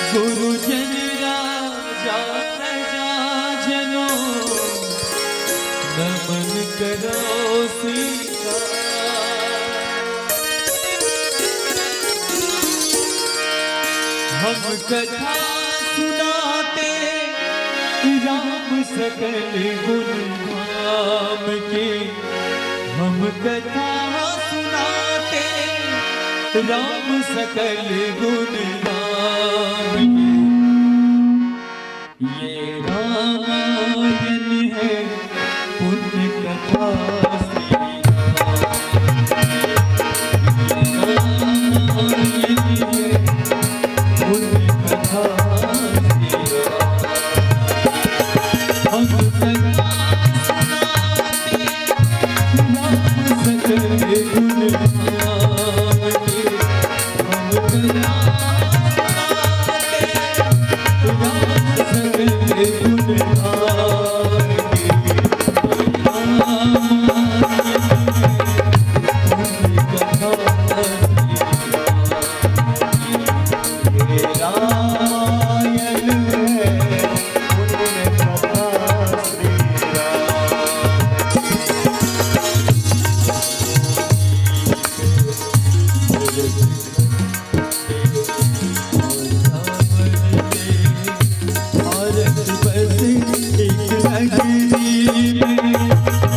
गुरुजन राजा प्रजा जनों नमन करो हम कथा सुनाते राम सकल गुण धाम के। हम कथा सुनाते राम सकल गुण धाम के। ये रामायण है पुण्य कथा श्री रामायण है पुण्य कथा श्री हम कथा सुनाते राम सकल गुण धाम के। हम कथा सुनाते राम सकल गुण धाम के। पुण्य कथा श्री रामायण है पुण्य कथा श्री भारत बस एक नगरी में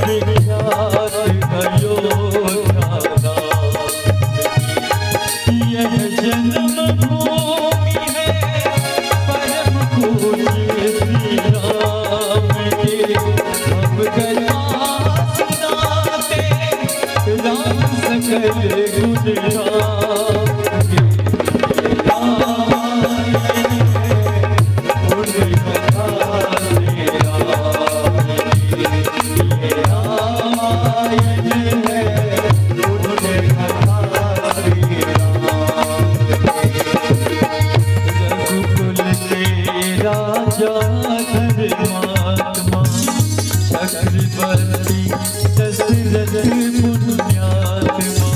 विख्यात अयोध्या नाम की। यह जन्मभूमि है परम पूज्य श्री राम के। हम कथा सुनाते राम सकल गुण धाम के। रामायण है पुण्य कथा श्री राम की। ये रामायण है पुण्य कथा श्री राम की। रघुकुल के राजा धर्मात्मा चक्रवर्ती दशरथ पुण्यात्मा।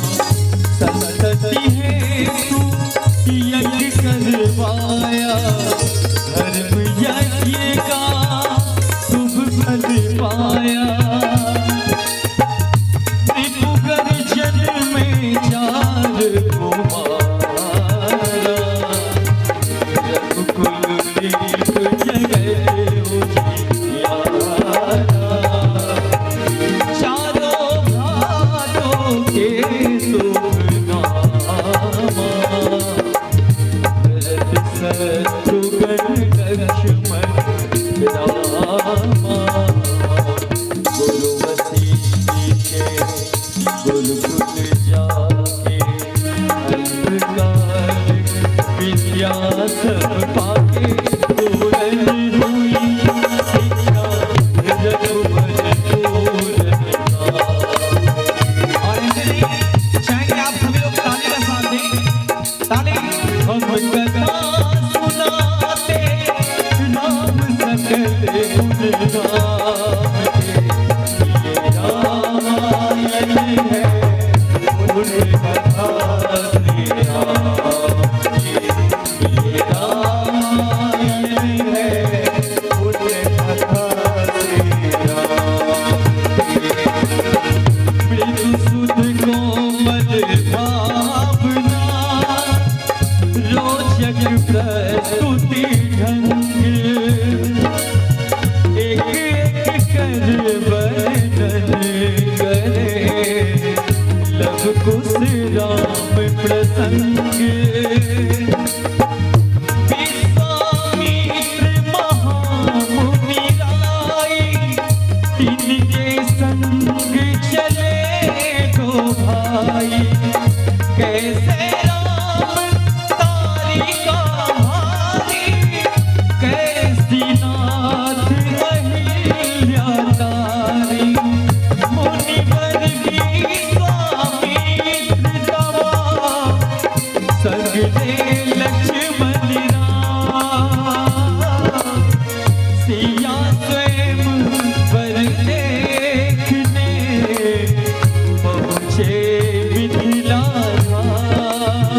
संतति हेतु यज्ञ करवाया धर्म यज्ञ का शुभ फल पाया। त्रिपुगर्जन में चार को मारा रघुकुल दीप जगत उजियारा। चारों भाइयों के शुभ नामा भरत शत्रुघ्न लक्ष्मण रामा। गुरु वशिष्ठ के गुरुकुल जाके अंधकार विद्या सब पाके पूरन हुई शिक्षा रघुवर पूरन नाम। और ऐसे ही चाहेंगे आप सभी लोग ताली का साथ दें। ताली। हम कथा सुनाते राम सकल गुण धाम के। ये रामायण है पुण्य कथा श्री राम की। ये रामायण है पुण्य कथा श्री राम की। मृदु सुध कोमल भावना रोचक प्रस्तुति ढंग एक एक कर वर्णन करे लव कुश राम प्रसंग। विश्वामित्र महामुनि राय तिनके संग चले दो भाई। कैसे राम तारिका भारी कैसी नाथ अहिल्या तारी। मुनिवर विश्वामित्र दवा सगले लक्ष्मण राम। सिया स्वयं पर देखने पहुँचे मिथिला धाम।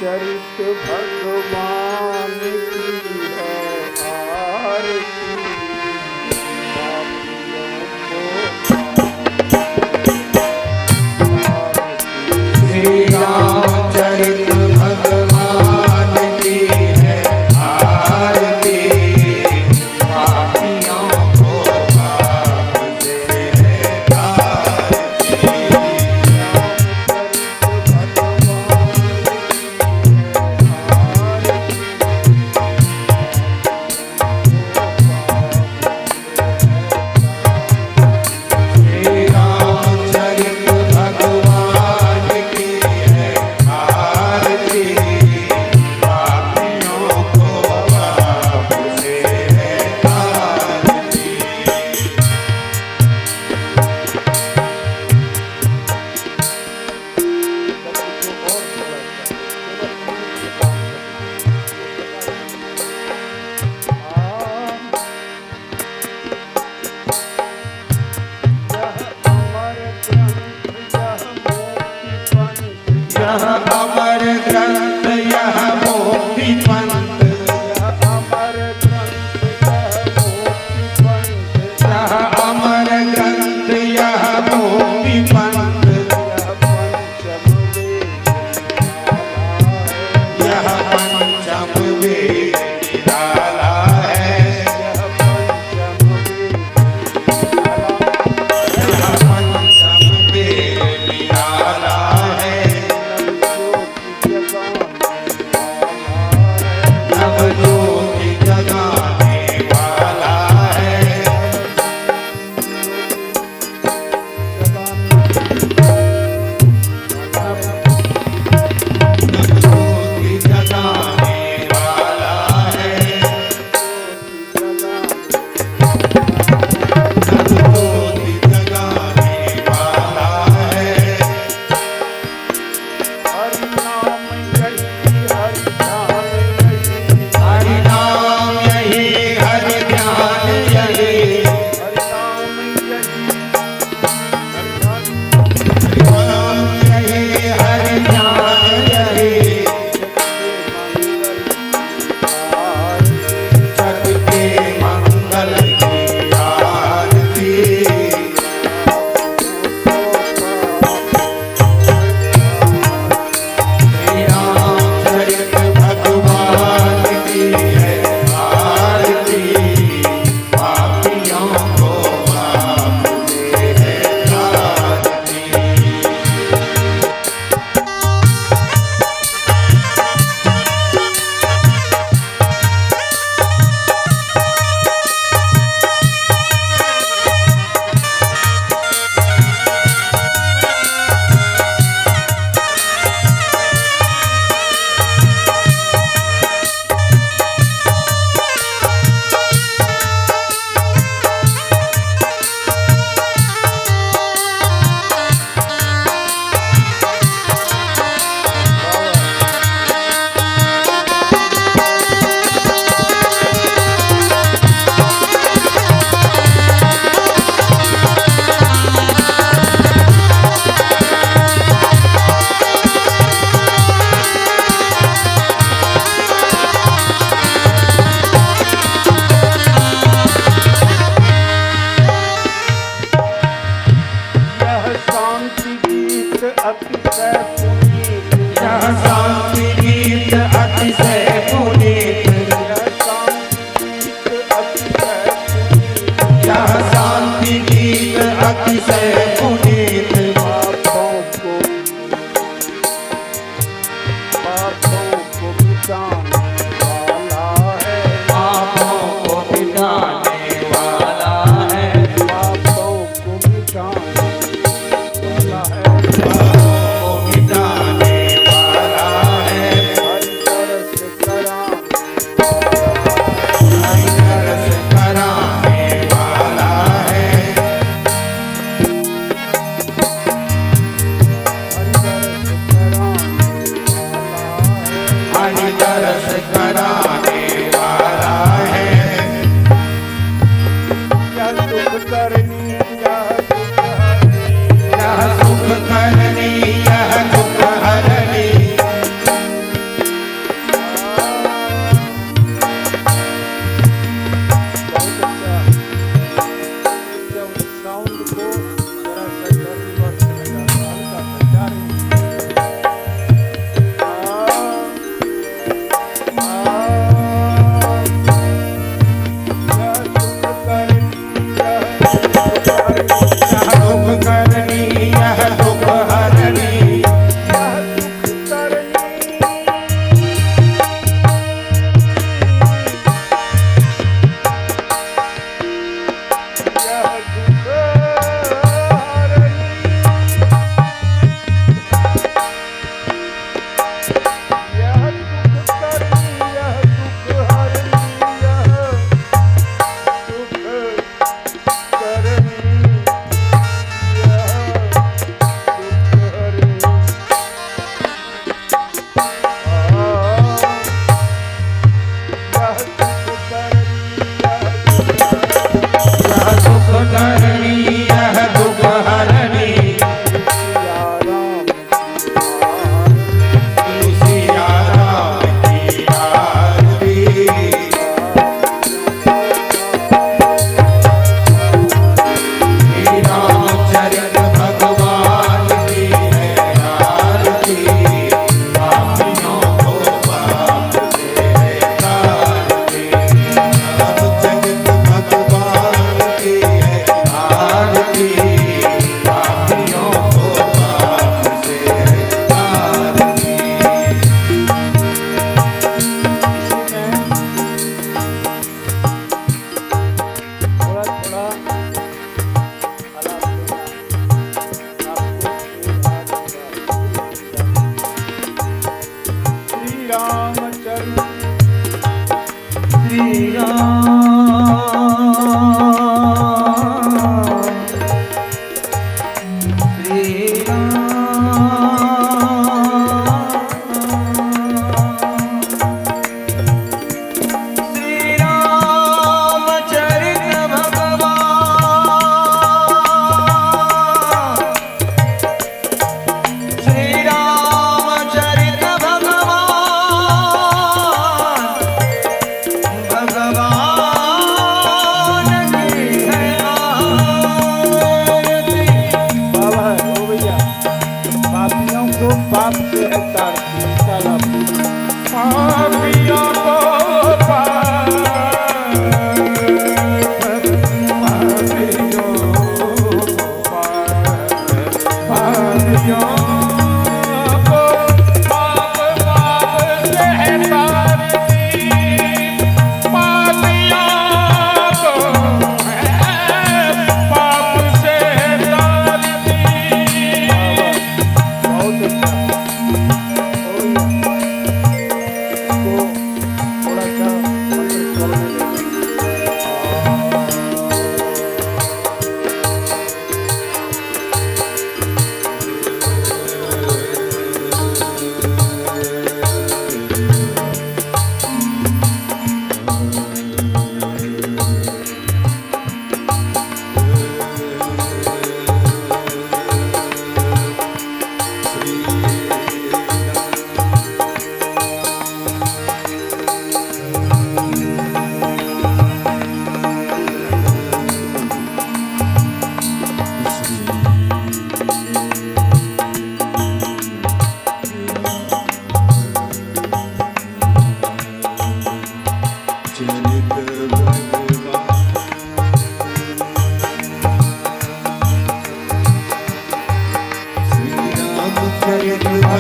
चरित भगवान की है आरती, श्री रामचरित भगवान की है आरती, पापियों को पाप से है आरती। श्री रामचरित भगवान की है आरती, पापियों को पाप से है आरती। यह अमर ग्रंथ यह मोक्ति पंथ, यह अमर ग्रंथ यह मोक्ति पंथ, यह पंचम वेद निराला है, यह पंचम वेद निराला है, नव ज्योति जगाने वाला है, नव ज्योति जगाने वाला है, नव ज्योति जगाने वाला है। हरि नाम यही हरि ध्यान यही, हरि नाम यही हरि ध्यान यही, सबके मंगल की आरती। श्री रामचरित भगवान की है आरती, पापियों को पाप से है आरती। यह शांति गीत अतिशय पुनीत, यह शांति गीत अतिशय पुनीत, पापों को मिटाने वाला है, पापों को मिटाने वाला है, हरि रस कराने वाला है।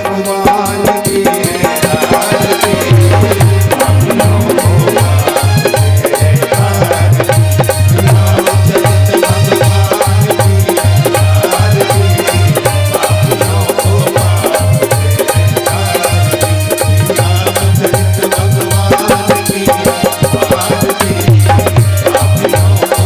भगवान की आरती अपनों को बाजे आरती रामचरित भगवान की आरती अपनों को बाजे आरती रामचरित भगवान की आरती अपनों को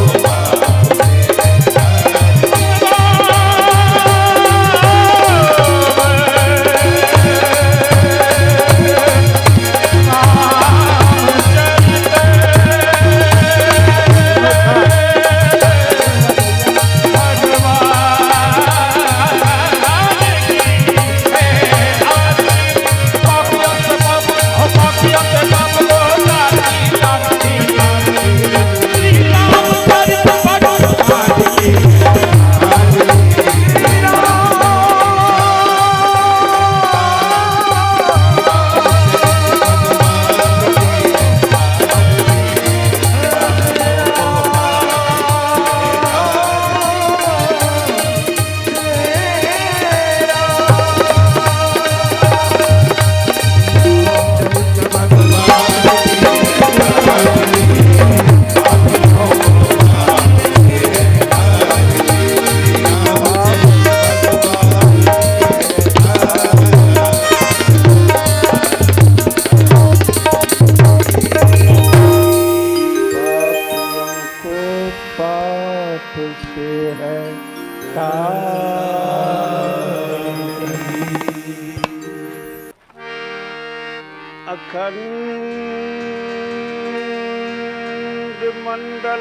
अखंड मंडलाकारं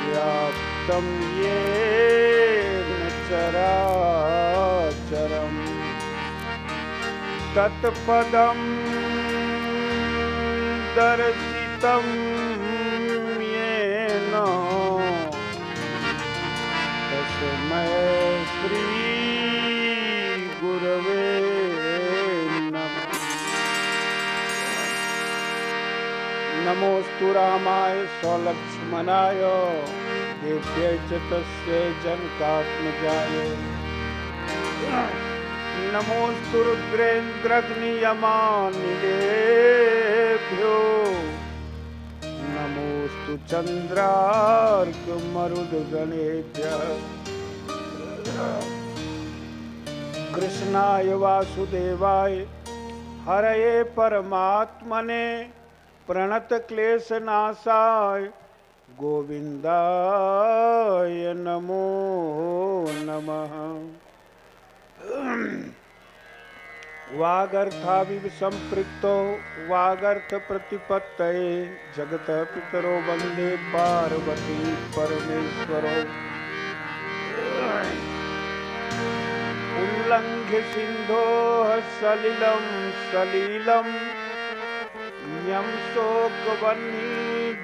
व्याप्तं येन चराचरं तत्पदं दर्शितं येन तस्मै श्री गुरवे नमः। नमोस्तु रामाय सलक्ष्मणाय देव्यै च तस्यै जनकात्मजाय। नमोस्तु रुद्रेन्द्रग्नियमानिलेभ्यो नमोस्तु चन्द्रार्कमरुद्गणेभ्यः। कृष्णाय वासुदेवाय हरये परमात्मने प्रणतक्लेशनाशाय गोविन्दाय नमो नमः। वागर्थाविव सम्पृक्तो वागर्थप्रतिपत्तये जगतः पितरो वन्दे पार्वती परमेश्वरो। उल्लङ्घ्य सिन्धोः सलिलं सलीलं यं शोकवह्नि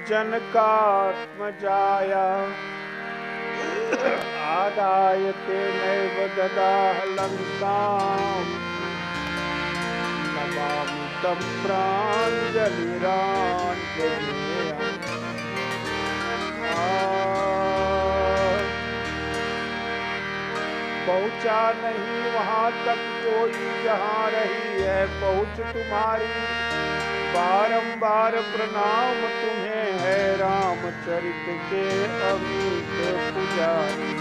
जनकात्मजाया आदाय तेनैव ददाह लङ्काम् नमामि तं प्राञ्जलिराञ्जनेयम्। पहुँचा नहीं वहाँ तक कोई जहाँ रही है पहुँच तुम्हारी। बारंबार प्रणाम तुम्हें है रामचरित के अमित पुजारी।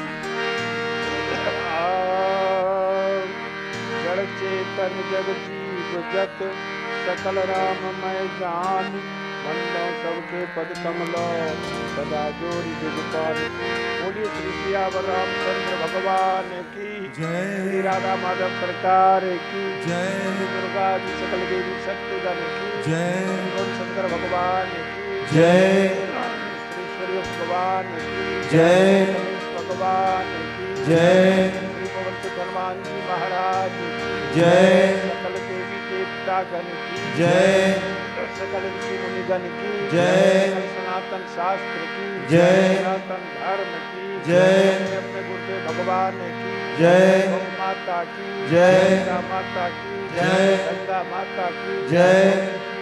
जड़ चेतन जग जीव जत सकल राममय जान। वंदो सबके पद कमलो सदा जोरी जुगपाल। बोलिए श्री सियावर रामचंद्र भगवान की जय। राधा माधव सरकार की जय। दुर्गा जी सकल देवी सत्यगण की जय। शंकर भगवान की जय। श्री भगवान की जय। भगवान की जय। श्री पवन सुत हनुमान जी महाराज की जय। सकल देवी देवता गण की जय। सकल ऋषि मुनिगण की जय। सनातन शास्त्र की जय। सनातन धर्म की जय। अपने गुरुदेव भगवान की जय। गौ माता की जय। माता की जय। गंगा माता की जय।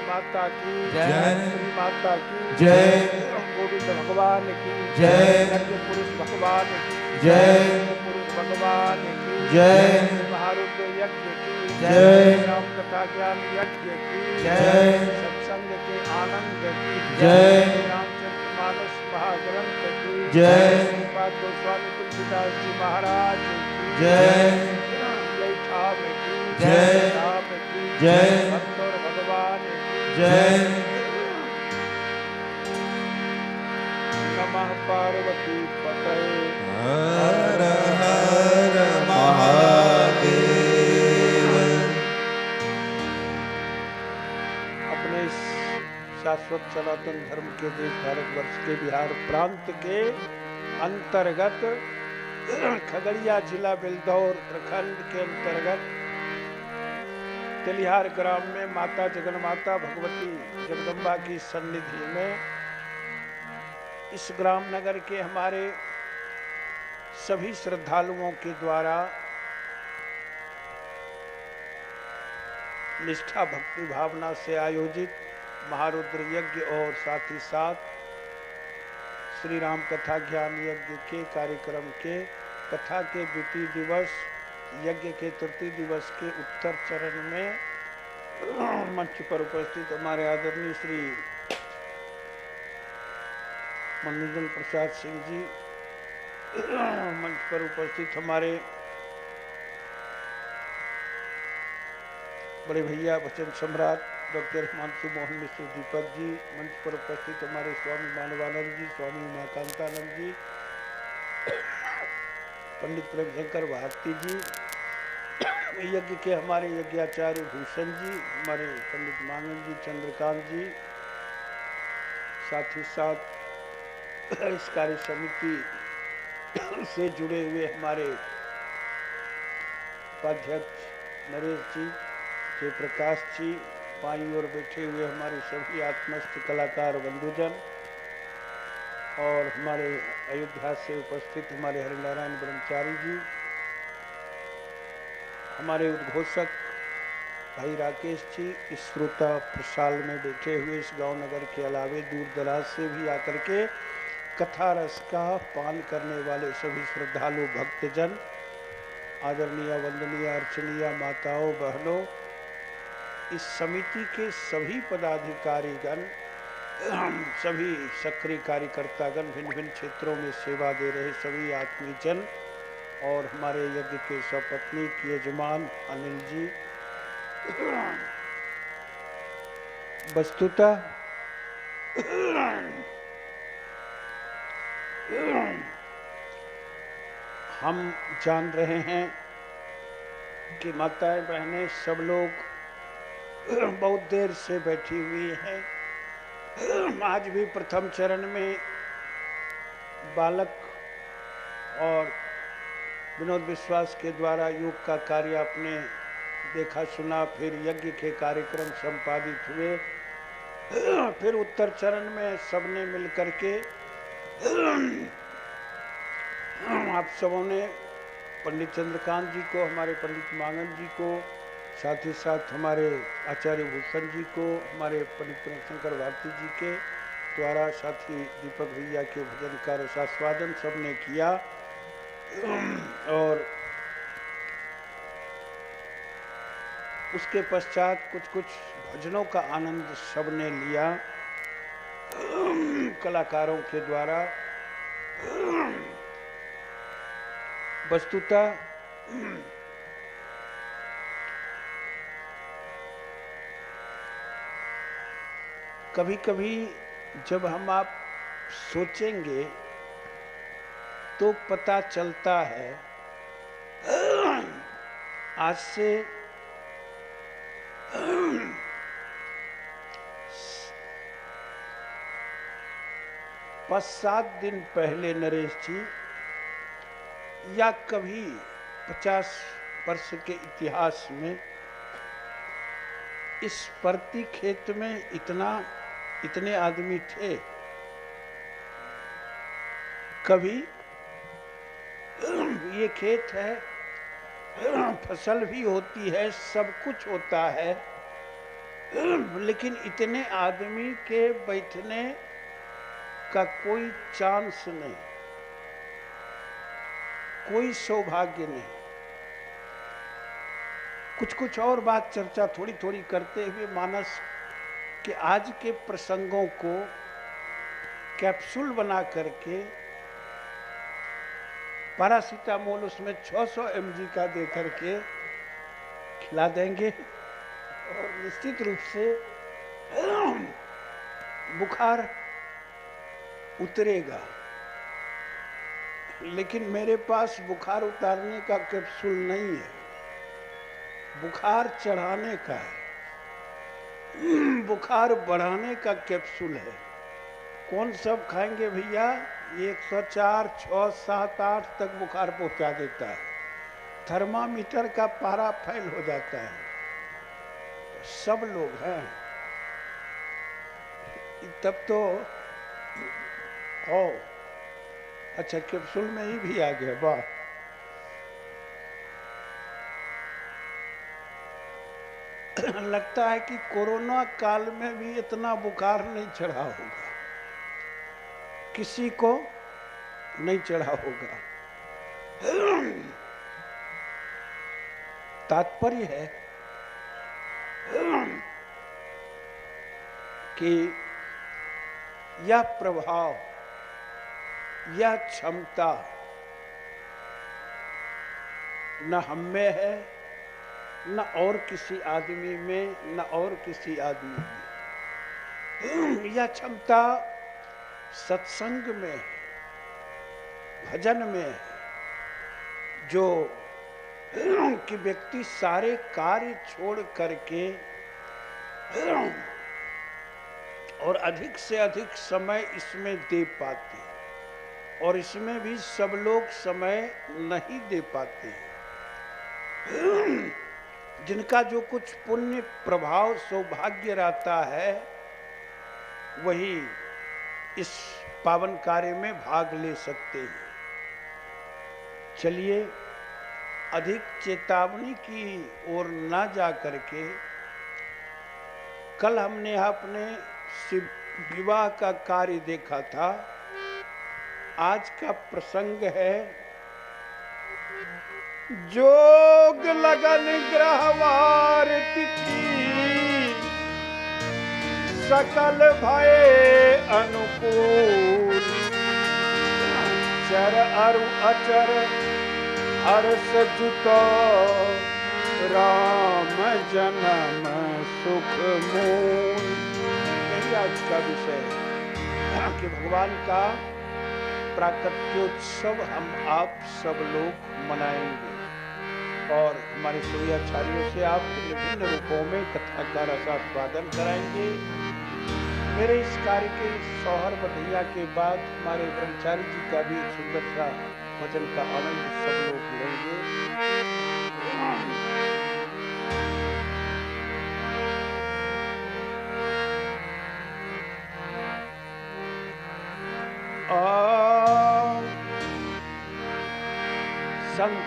माता की जय। माता की जय। गोविंद भगवान की जय। पुरुष भगवान की जय पुरुष भगवान की जय महारुद्र यज्ञ की जय राम कथा ज्ञान यज्ञ की जय सत्संग के आनंद की जय रामचरित मानस महाग्रंथ की जय श्रीपाद गोस्वामी तुलसीदास जी महाराज की जय जय ठाम की जय ठाम की जय भक्त और भगवान की जय नमः पार्वती पतये हर हर महादेव। अपने इस शाश्वत सनातन धर्म के देश भारतवर्ष के बिहार प्रांत के अंतर्गत खगड़िया जिला बिलदौर प्रखंड के अंतर्गत तेलिहार ग्राम में माता जगन्माता भगवती जगदम्बा की सन्निधि में इस ग्राम नगर के हमारे सभी श्रद्धालुओं के द्वारा निष्ठा भक्ति भावना से आयोजित महारुद्र यज्ञ और साथ ही साथ श्री राम कथा ज्ञान यज्ञ के कार्यक्रम के कथा के द्वितीय दिवस यज्ञ के तृतीय दिवस के उत्तर चरण में मंच पर उपस्थित हमारे आदरणीय श्री मनोरंजन प्रसाद सिंह जी, मंच पर उपस्थित हमारे बड़े भैया वचन सम्राट डॉक्टर हिमांशु मोहन मिश्र दीपक जी, मंच पर उपस्थित हमारे स्वामी मानवानंद जी, स्वामी उमाकांतानंद जी, पंडित प्रेमशंकर भारती जी, यज्ञ के हमारे यज्ञाचार्य भूषण जी, हमारे पंडित मांगन जी, चंद्रकांत जी, साथ ही साथ इस कार्य समिति से जुड़े हुए हमारे उपाध्यक्ष नरेश जी, जयप्रकाश जी, बाईं ओर बैठे हुए हमारे सभी आत्मस्थ कलाकार बंधुजन और हमारे अयोध्या से उपस्थित हमारे हरिनारायण ब्रह्मचारी जी, हमारे उद्घोषक भाई राकेश जी, इस श्रोता प्रसाल में बैठे हुए इस गांव नगर के अलावे दूर दराज से भी आकर के कथा रस का पान करने वाले सभी श्रद्धालु भक्तजन, आदरणीय वंदनीय अर्चनीय माताओं बहनों, इस समिति के सभी पदाधिकारीगण, सभी सक्रिय कार्यकर्तागण, भिन्न भिन्न क्षेत्रों में सेवा दे रहे सभी आत्मीयजन और हमारे यज्ञ के सपत्नीक यजमान अनिल जी, वस्तुतः हम जान रहे हैं कि माताएं बहनें सब लोग बहुत देर से बैठी हुई हैं। आज भी प्रथम चरण में बालक और विनोद विश्वास के द्वारा योग का कार्य आपने देखा सुना, फिर यज्ञ के कार्यक्रम संपादित हुए, फिर उत्तर चरण में सबने मिलकर के आप सबों ने पंडित चंद्रकांत जी को, हमारे पंडित मांगन जी को, साथ ही साथ हमारे आचार्य भूषण जी को, हमारे पंडित प्रेमशंकर भारती जी के द्वारा, साथी दीपक भैया के भजन का रसास्वादन सबने किया और उसके पश्चात कुछ कुछ भजनों का आनंद सबने लिया कलाकारों के द्वारा। वस्तुतः कभी कभी जब हम आप सोचेंगे तो पता चलता है आज से 5-7 दिन पहले नरेश जी, या कभी 50 वर्ष के इतिहास में इस परती खेत में इतने आदमी थे? कभी ये खेत है, फसल भी होती है, सब कुछ होता है, लेकिन इतने आदमी के बैठने का कोई चांस नहीं। कोई सौभाग्य नहीं। कुछ कुछ और बात चर्चा थोड़ी थोड़ी करते हुए मानस कि आज के प्रसंगों को कैप्सूल बना करके पैरासीटामोल उसमें 600 mg का दे करके खिला देंगे और निश्चित रूप से बुखार उतरेगा। लेकिन मेरे पास बुखार उतारने का कैप्सूल नहीं है, बुखार चढ़ाने का है, बुखार बढ़ाने का कैप्सूल है। कौन सब खाएंगे भैया? 104, 6, 7, 8 तक बुखार पहुंचा देता है, थर्मामीटर का पारा फेल हो जाता है। सब लोग हैं तब तो। ओ अच्छा, कैप्सूल में ही भी आ गया, वाह। लगता है कि कोरोना काल में भी इतना बुखार नहीं चढ़ा होगा, किसी को नहीं चढ़ा होगा। तात्पर्य है कि यह प्रभाव, यह क्षमता न हम में है, न और किसी आदमी में, न और किसी आदमी में। यह क्षमता सत्संग में, भजन में, जो कि व्यक्ति सारे कार्य छोड़ करके और अधिक से अधिक समय इसमें दे पाते, और इसमें भी सब लोग समय नहीं दे पाते। जिनका जो कुछ पुण्य प्रभाव सौभाग्य रहता है वही इस पावन कार्य में भाग ले सकते हैं। चलिए, अधिक चेतावनी की ओर ना जा करके, कल हमने अपने शिव विवाह का कार्य देखा था। आज का प्रसंग है जोग लगन ग्रहवार तिथि, सकल भये अनुकूल, चर अरु अचर हर्ष जुतो, राम जन्म सुख मूल। यही आज का विषय है कि भगवान का प्राकट्योत्सव हम आप सब लोग मनाएंगे, और हमारे सभी आचार्यों से आप विभिन्न रूपों में कथा का रसास्वादन कराएंगे। मेरे इस कार्य के सौहर बधैया के बाद हमारे ब्रह्मचारी जी का भी एक सुंदर सा भजन का आनंद सब लोग लेंगे। संग,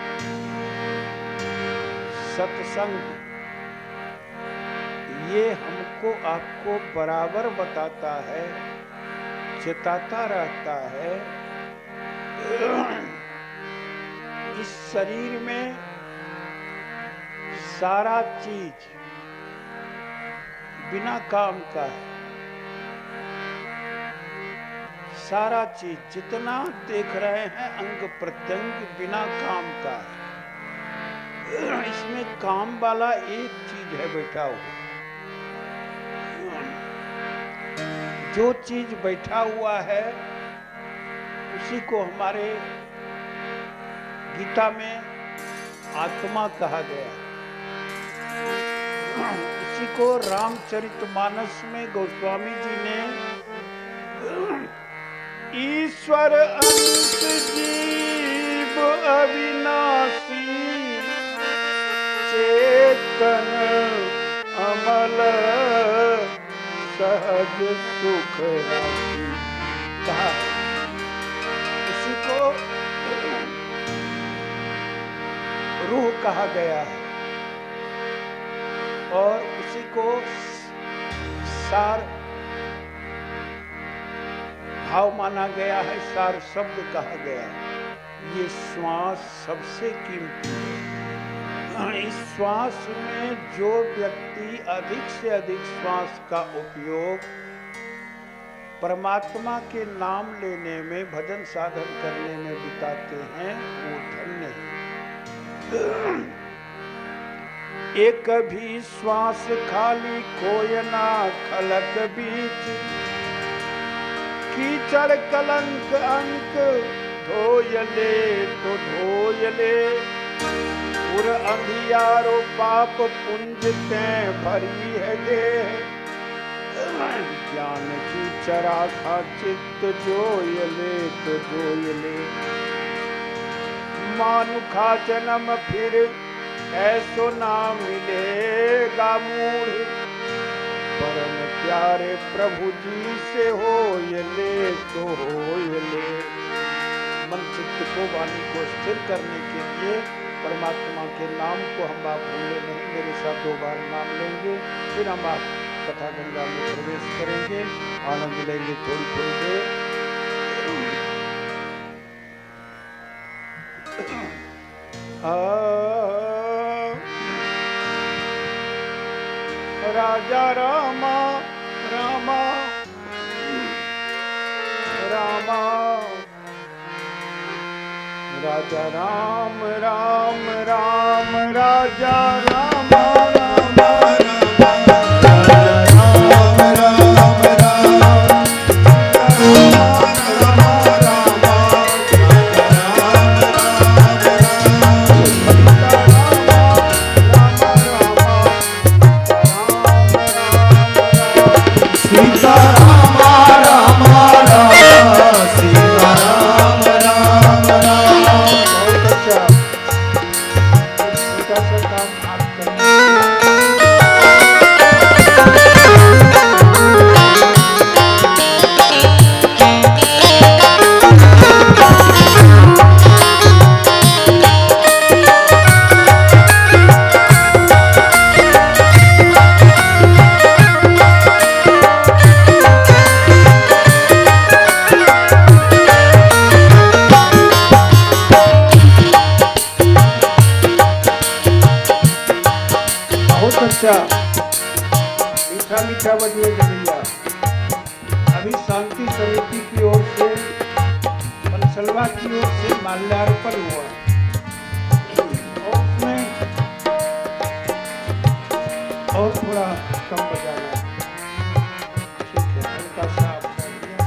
सत्संग, ये हमको आपको बराबर बताता है, चेताता रहता है। इस शरीर में सारा चीज बिना काम का है। सारा चीज जितना देख रहे हैं अंग प्रत्यंग बिना काम का है। इसमें काम वाला एक चीज है बैठा हुआ। जो चीज बैठा हुआ है उसी को हमारे गीता में आत्मा कहा गया। इसी को रामचरितमानस में गोस्वामी जी ने ईश्वर अंश जीव अविनाशी, चेतन अमल सहज सुख राशि कहा। इसी को रूह कहा गया है, और उसी को सार भाव माना गया है, सार शब्द कहा गया है। ये श्वास सबसे कीमती है। इस श्वास में जो व्यक्ति अधिक से अधिक श्वास का उपयोग परमात्मा के नाम लेने में, भजन साधन करने में बिताते हैं, वो धन्य है। एक भी श्वास खाली कोय ना खलक बीच, कीचड़ कलंक अंक धोयले तो धोयले, पुर अंधियारो पाप पुंज तैं भरी है देह, ज्ञान की चराखा चित्त जोयले तो जोयले, मानुखा जन्म फिर ऐसो ना मिलेगा मूढ़, परम प्यारे प्रभु जी से होयले तो होयले। मन चित्त को, वाणी को स्थिर करने के लिए परमात्मा के नाम को हम आप भूले नहीं। मेरे साथ 2 बार नाम लेंगे, फिर हम आप कथा गंगा में प्रवेश करेंगे, आनंद लेंगे थोड़ी थोड़ी देर। राजा रामा रामा रामा, राजा राम राम राम, राजा रामा राम मीठा मीठा बजिए भैया। अभी शांति समिति की ओर से, मनसलवा की ओर से माल्यार्पण हुआ और उसमें और थोड़ा कम बजाना, ठीक है, हल्का सा आप कर दिया।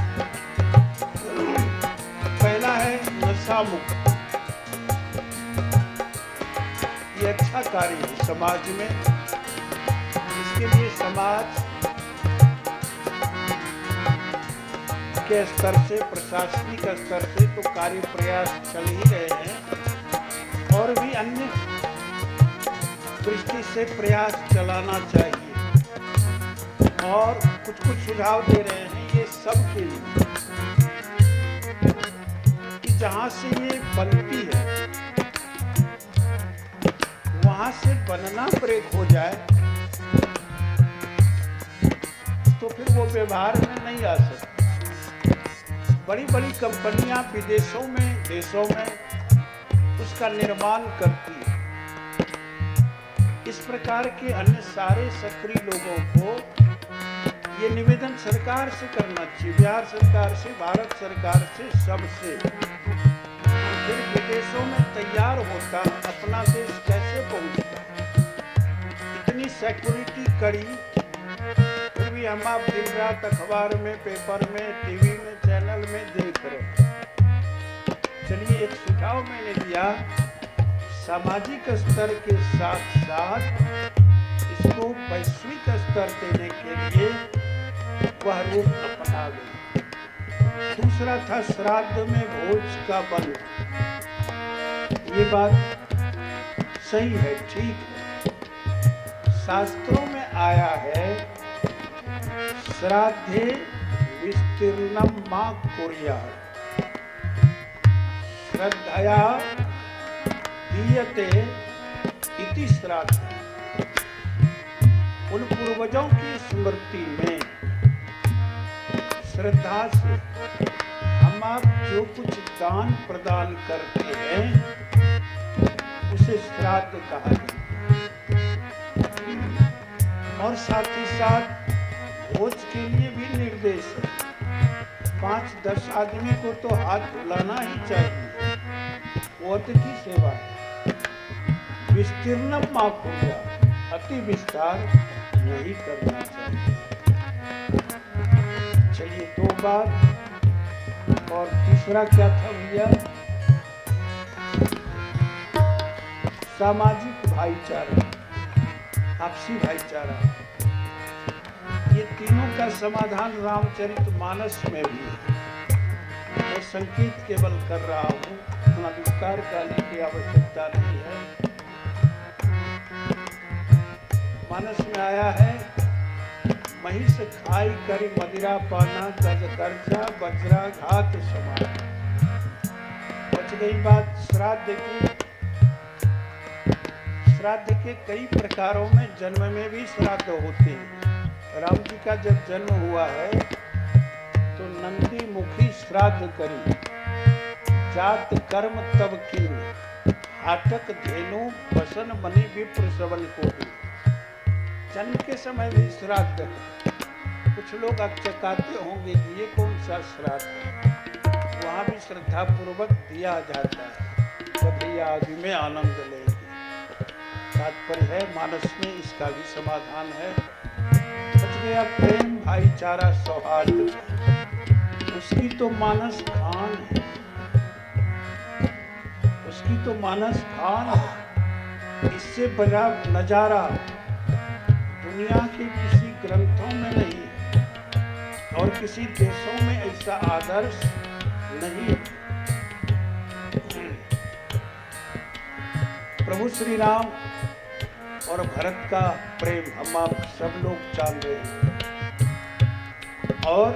पहला है नशा मुक्त। ये अच्छा कार्य है समाज में, इसके लिए समाज के स्तर से, प्रशासनिक स्तर से तो कार्य प्रयास चल ही रहे हैं, और भी अन्य दृष्टि से प्रयास चलाना चाहिए। और कुछ कुछ सुझाव दे रहे हैं ये सब के लिए कि जहां से ये बनती है वहां से बनना ब्रेक हो जाए तो फिर वो व्यवहार में नहीं आ सकती। बड़ी बड़ी कंपनियां विदेशों में, देशों में उसका निर्माण करती है। इस प्रकार के अन्य सारे सक्रिय लोगों को ये निवेदन सरकार से करना चाहिए, बिहार सरकार से, भारत सरकार से, सबसे। फिर विदेशों में तैयार होता, अपना देश कैसे पहुंचता? इतनी सिक्योरिटी कड़ी, फिर भी हम आप दिन रात अखबार में, पेपर में, टीवी में, चैनल में देख रहे। चलिए एक सुझाव मैंने दिया, सामाजिक स्तर के साथ साथ इसको वैश्विक स्तर देने के लिए वह रूप अपना गई। दूसरा था श्राद्ध में भोज का बल। ये बात सही है, ठीक है। शास्त्रों में आया है श्राद्धे विस्तीर्णम मा कुर्यात्, श्रद्धया दीयते इति श्राद्ध। उन पूर्वजों की स्मृति में श्रद्धा से हम हम आप जो कुछ दान प्रदान करते हैं उसे श्राद्ध कहा जाता है। और साथ ही साथ भोज के लिए भी निर्देश है। 5-10 आदमी को तो हाथ धुलाना ही चाहिए, वो अतिथि सेवा है। विस्तीर्णम माफ हो गया, अति विस्तार नहीं करना चाहिए। चलिए 2 बात। और तीसरा क्या था भैया? सामाजिक भाईचारा, आपसी भाईचारा। ये तीनों का समाधान रामचरितमानस में भी है। मैं संकेत केवल कर रहा हूँ, उतना विस्तार करने की आवश्यकता नहीं है। मानस में आया है, महिष खाई करी मदिरा पाना, गज कर्जा वज्रा घात समान। बच गई बात श्राद्ध की। श्राद्ध के कई प्रकारों में जन्म में भी श्राद्ध होते हैं। राम जी का जब जन्म हुआ है तो नंदी मुखी श्राद्ध करी, जात कर्म तब कीन, हाटक धेनु बसन बनी विप्र श्रवण को भी। जन्म के समय भी श्राद्ध है। कुछ लोग अचकाते होंगे कि ये कौन सा श्राद्ध है। वहाँ भी श्रद्धा पूर्वक दिया जाता है, कभी आदि में आनंद लेंगे। तात्पर्य है मानस में इसका भी समाधान है। बच गया प्रेम भाईचारा सौहार्द, उसकी तो मानस खान है, उसकी तो मानस खान है। इससे बड़ा नजारा दुनिया के किसी ग्रंथों में नहीं और किसी देशों में ऐसा आदर्श नहीं। प्रभु श्री राम और भरत का प्रेम हम आप सब लोग जान रहे हैं। और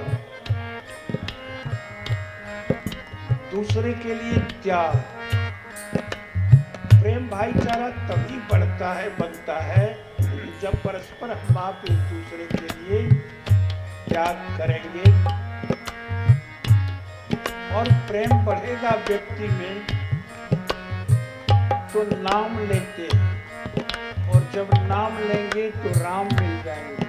दूसरे के लिए त्याग, प्रेम भाईचारा तभी बढ़ता है, बनता है जब परस्पर हम आप एक दूसरे के लिए त्याग करेंगे। और प्रेम बढ़ेगा व्यक्ति में तो नाम लेते हैं, और जब नाम लेंगे तो राम मिल जाएंगे।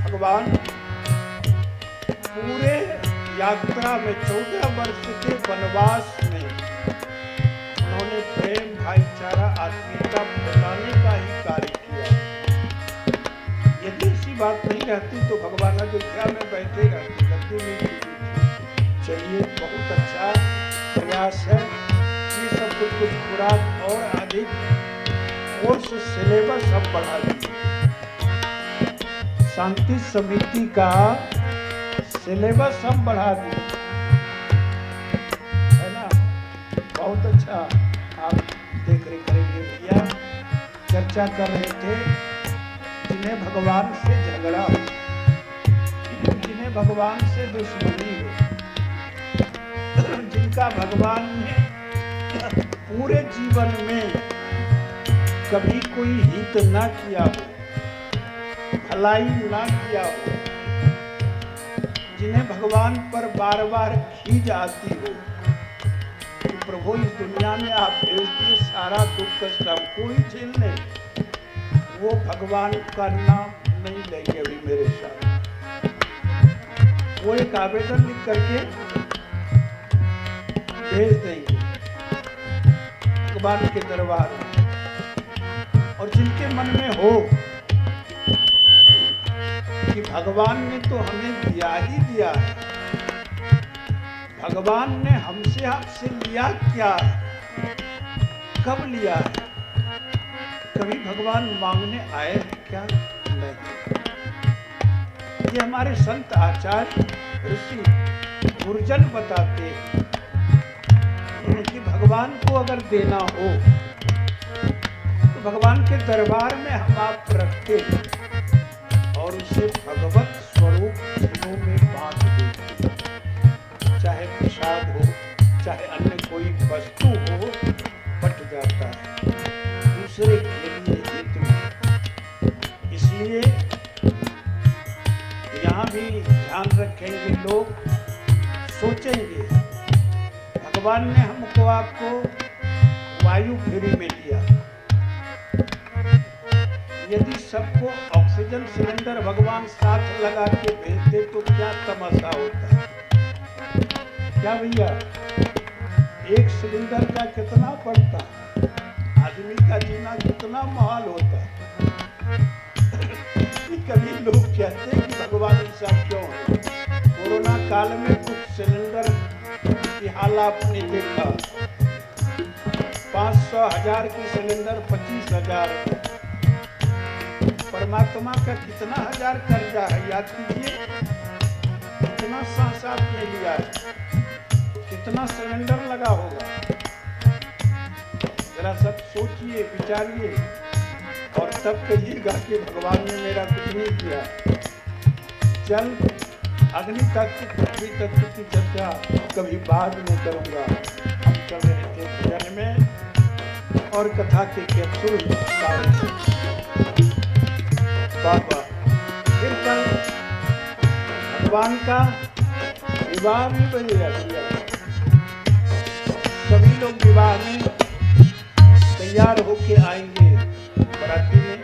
भगवान पूरे यात्रा में 14 वर्ष के वनवास में उन्होंने प्रेम भाईचारा आत्मीयता फैलाने का ही कार्य किया। यदि ऐसी बात नहीं रहती तो भगवान अयोध्या में बैठे रहते, गद्दी में। चलिए बहुत अच्छा प्रयास है। ये सब कुछ खुराक और अधिक कोर्स सिलेबस हम बढ़ा दिए। शांति समिति का सिलेबस हम बढ़ा दिए, है ना? बहुत अच्छा। आप देख रहे करेंगे भैया। चर्चा कर रहे थे जिन्हें भगवान से झगड़ा हो, जिन्हें भगवान से दुश्मनी हो, जिनका भगवान ने पूरे जीवन में कभी कोई हित ना किया हो, भलाई ना किया हो, जिन्हें भगवान पर बार बार खींच आती हो कि प्रभु इस दुनिया में आप भेज दिए, सारा दुख कष्ट हमको ही झेलने, वो भगवान का नाम नहीं लेंगे अभी मेरे साथ। वो एक आवेदन लिख करके भेज देंगे भगवान के दरबार में। और जिनके मन में हो कि भगवान ने तो हमें दिया ही दिया है, भगवान ने हमसे आपसे लिया क्या है, कब लिया है, कभी भगवान मांगने आए हैं क्या? नहीं। ये हमारे संत आचार्य ऋषि गुरुजन बताते हैं कि भगवान को अगर देना हो तो भगवान के दरबार में हम आप रखते और उसे भगवत स्वरूप दिलों में बांट देते, चाहे प्रसाद हो चाहे अन्य कोई वस्तु हो, बट जाता है दूसरे के लिए हेतु। इसलिए यहाँ भी ध्यान रखेंगे, लोग सोचेंगे भगवान ने हमको आपको वायु फ्री में दिया, यदि सबको ऑक्सीजन सिलेंडर भगवान साथ लगा के भेजते तो क्या तमाशा होता। क्या भैया, एक सिलेंडर का कितना पड़ता, आदमी का जीना कितना महाल होता। कभी लोग कहते हैं कि भगवान ऐसा क्यों है। कोरोना काल में कुछ सिलेंडर की हाल आपने देखा, 500 1000 की सिलेंडर 25,000। परमात्मा का कितना हजार कर्जा है, याद कीजिए। कितना सांस आपने लिया है, कितना सिलेंडर लगा होगा, जरा सब सोचिए विचारिए और तब कहिएगा कि भगवान ने मेरा कुछ नहीं किया। जल अग्नि तत्व पृथ्वी तत्व की चर्चा कभी बाद में करूंगा। हम चल रहे थे भजन में और कथा के कैप्सूल बाबा। फिर कल भगवान का विवाह भी बनेगा। सभी लोग विवाह में तैयार होके आएंगे बराती में,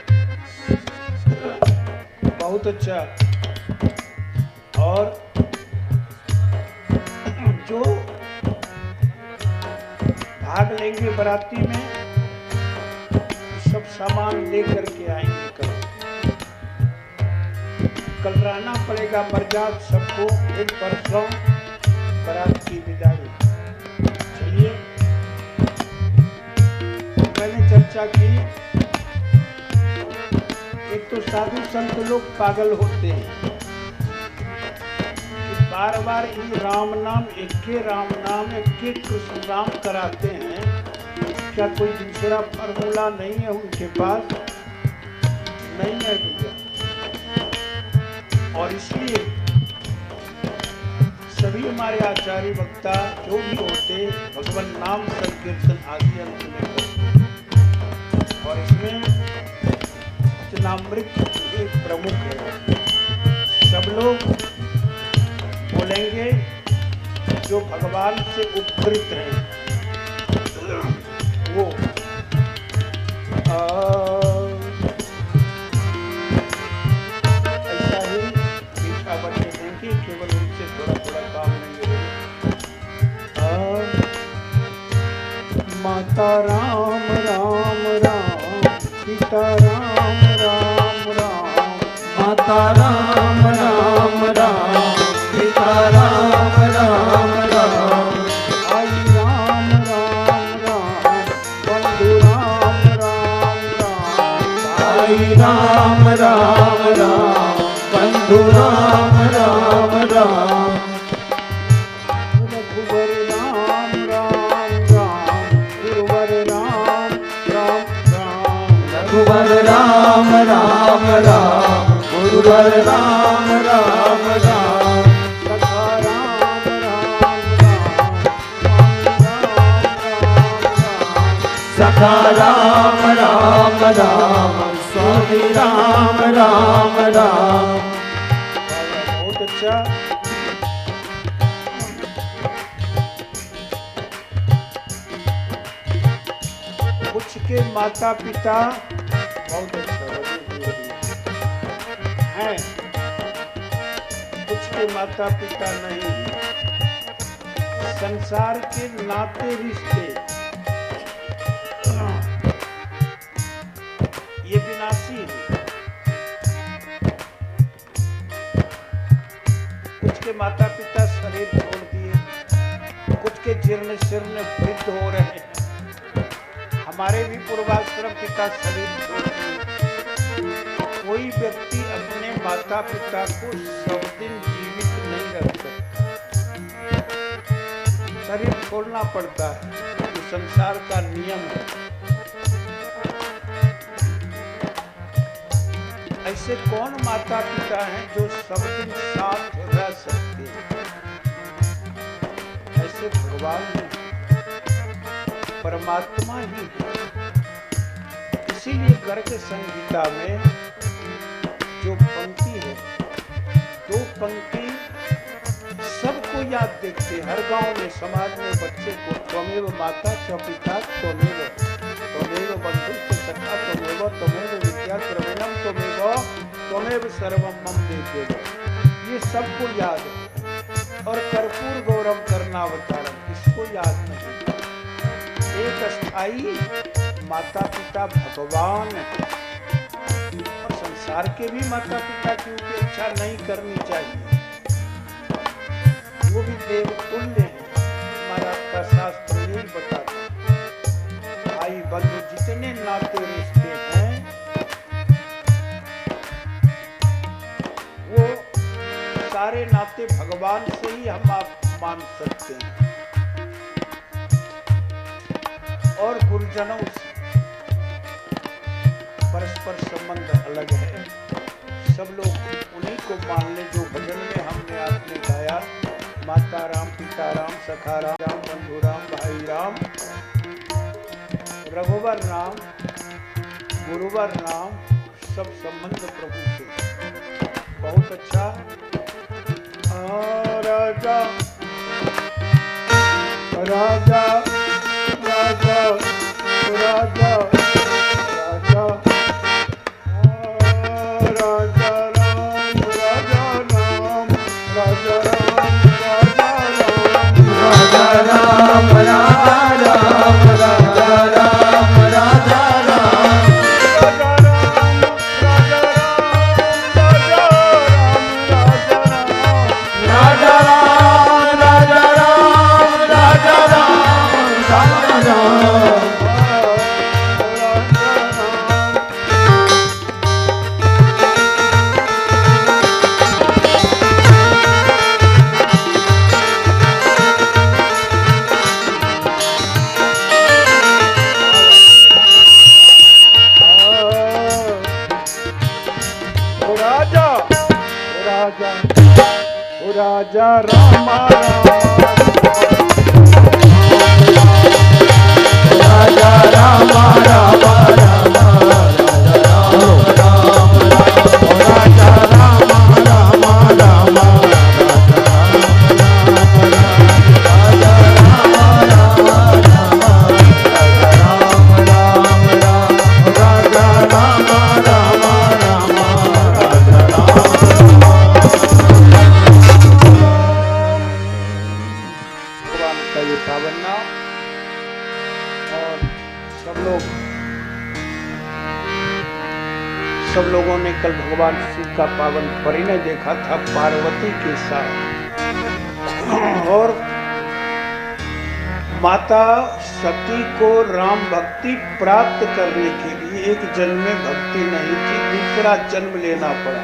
बहुत अच्छा। और जो भाग लेंगे बराती में सब सामान लेकर के आएंगे। कल रहना पड़ेगा मर्जाद सबको, फिर परसों बारात की विदाई। चलिए, मैंने चर्चा की, एक तो साधु संत लोग पागल होते हैं, बार बार ये राम नाम, एक के कृष्ण राम कराते हैं। क्या कोई दूसरा फार्मूला नहीं है उनके पास? नहीं है भैया। और इसलिए सभी हमारे आचार्य वक्ता जो भी होते भगवान नाम संकीर्तन आदि अंत में करते, और इसमें वचनामृत एक प्रमुख है। सब लोग बोलेंगे जो भगवान से उपकृत हैं वो ऐसा ही मीठा बने देंगे, केवल उनसे थोड़ा थोड़ा काम लेंगे। माता राम राम राम, पिता राम राम राम, माता राम राम राम, पिता राम राम राम, आई राम राम राम, बंधु राम राम राम, भाई राम राम राम, बंधु राम राम राम, रघुवर राम राम राम, गुरुवर राम राम राम, रघुवर राम राम राम, गुरुवर राम राम राम, सखा राम राम राम, सखा राम राम राम, स्वामी राम राम राम। बहुत अच्छा। कुछ के माता पिता बहुत अच्छा हैं, कुछ के माता पिता नहीं। संसार के नाते रिश्ते ये विनाशी है। कुछ के माता पिता शरीर छोड़ दिए, कुछ के जीर्ण शीर्ण वृद्ध हो रहे हैं। हमारे भी पूर्वाश्रम पिता शरीर छोड़ दिए। कोई व्यक्ति अपने माता पिता को 100 दिन जीवित नहीं रख सकता, शरीर छोड़ना पड़ता है। संसार का नियम है। ऐसे कौन माता पिता हैं जो सब दिन साथ रह सकते हैं? ऐसे भगवान ही, परमात्मा ही है। इसीलिए गर्ग संहिता में जो पंक्ति है, दो पंक्ति सबको याद देखते, हर गांव में, समाज में बच्चे को, त्वमेव माता च पिता त्वमेव, त्वमेव बंधुश्च सखा त्वमेव, त्वमेव विद्या द्रविणम त्वमेव, त्वमेव सर्वं मम देव। ये सबको याद है। और कर्पूर गौरव कर्णावतारम, इसको याद नहीं। एक स्थायी माता पिता भगवान है। और संसार के भी माता पिता की उपेक्षा नहीं करनी चाहिए, वो भी देवतुल्य है। हमारा आपका शास्त्र यही बताता है। भाई बंधु जितने नाते रिश्ते हैं, वो सारे नाते भगवान से ही हम आप मान सकते हैं, और गुरुजनों से परस्पर संबंध अलग है। सब लोग उन्हीं को मान ले जो भजन में हमने आपने गाया, माता राम, पिता राम, सखा राम, राम बंधु राम, भाई राम, रघुवर राम, गुरुवर राम, सब संबंध प्रभु से। बहुत अच्छा। राजा राजा राजा राजा राजा राजा राम राजा राम राजा राम राजा राम राजा राम राजा राम राजा राम राजा राम राजा राम राजा राम राजा राम राजा राम। राजा राम राजा राम राम राजा राम राम सब लोगों ने कल भगवान शिव का पावन परिणय देखा था पार्वती के साथ। और माता सती को राम भक्ति प्राप्त करने के लिए एक जन्म में भक्ति नहीं थी, दूसरा जन्म लेना पड़ा।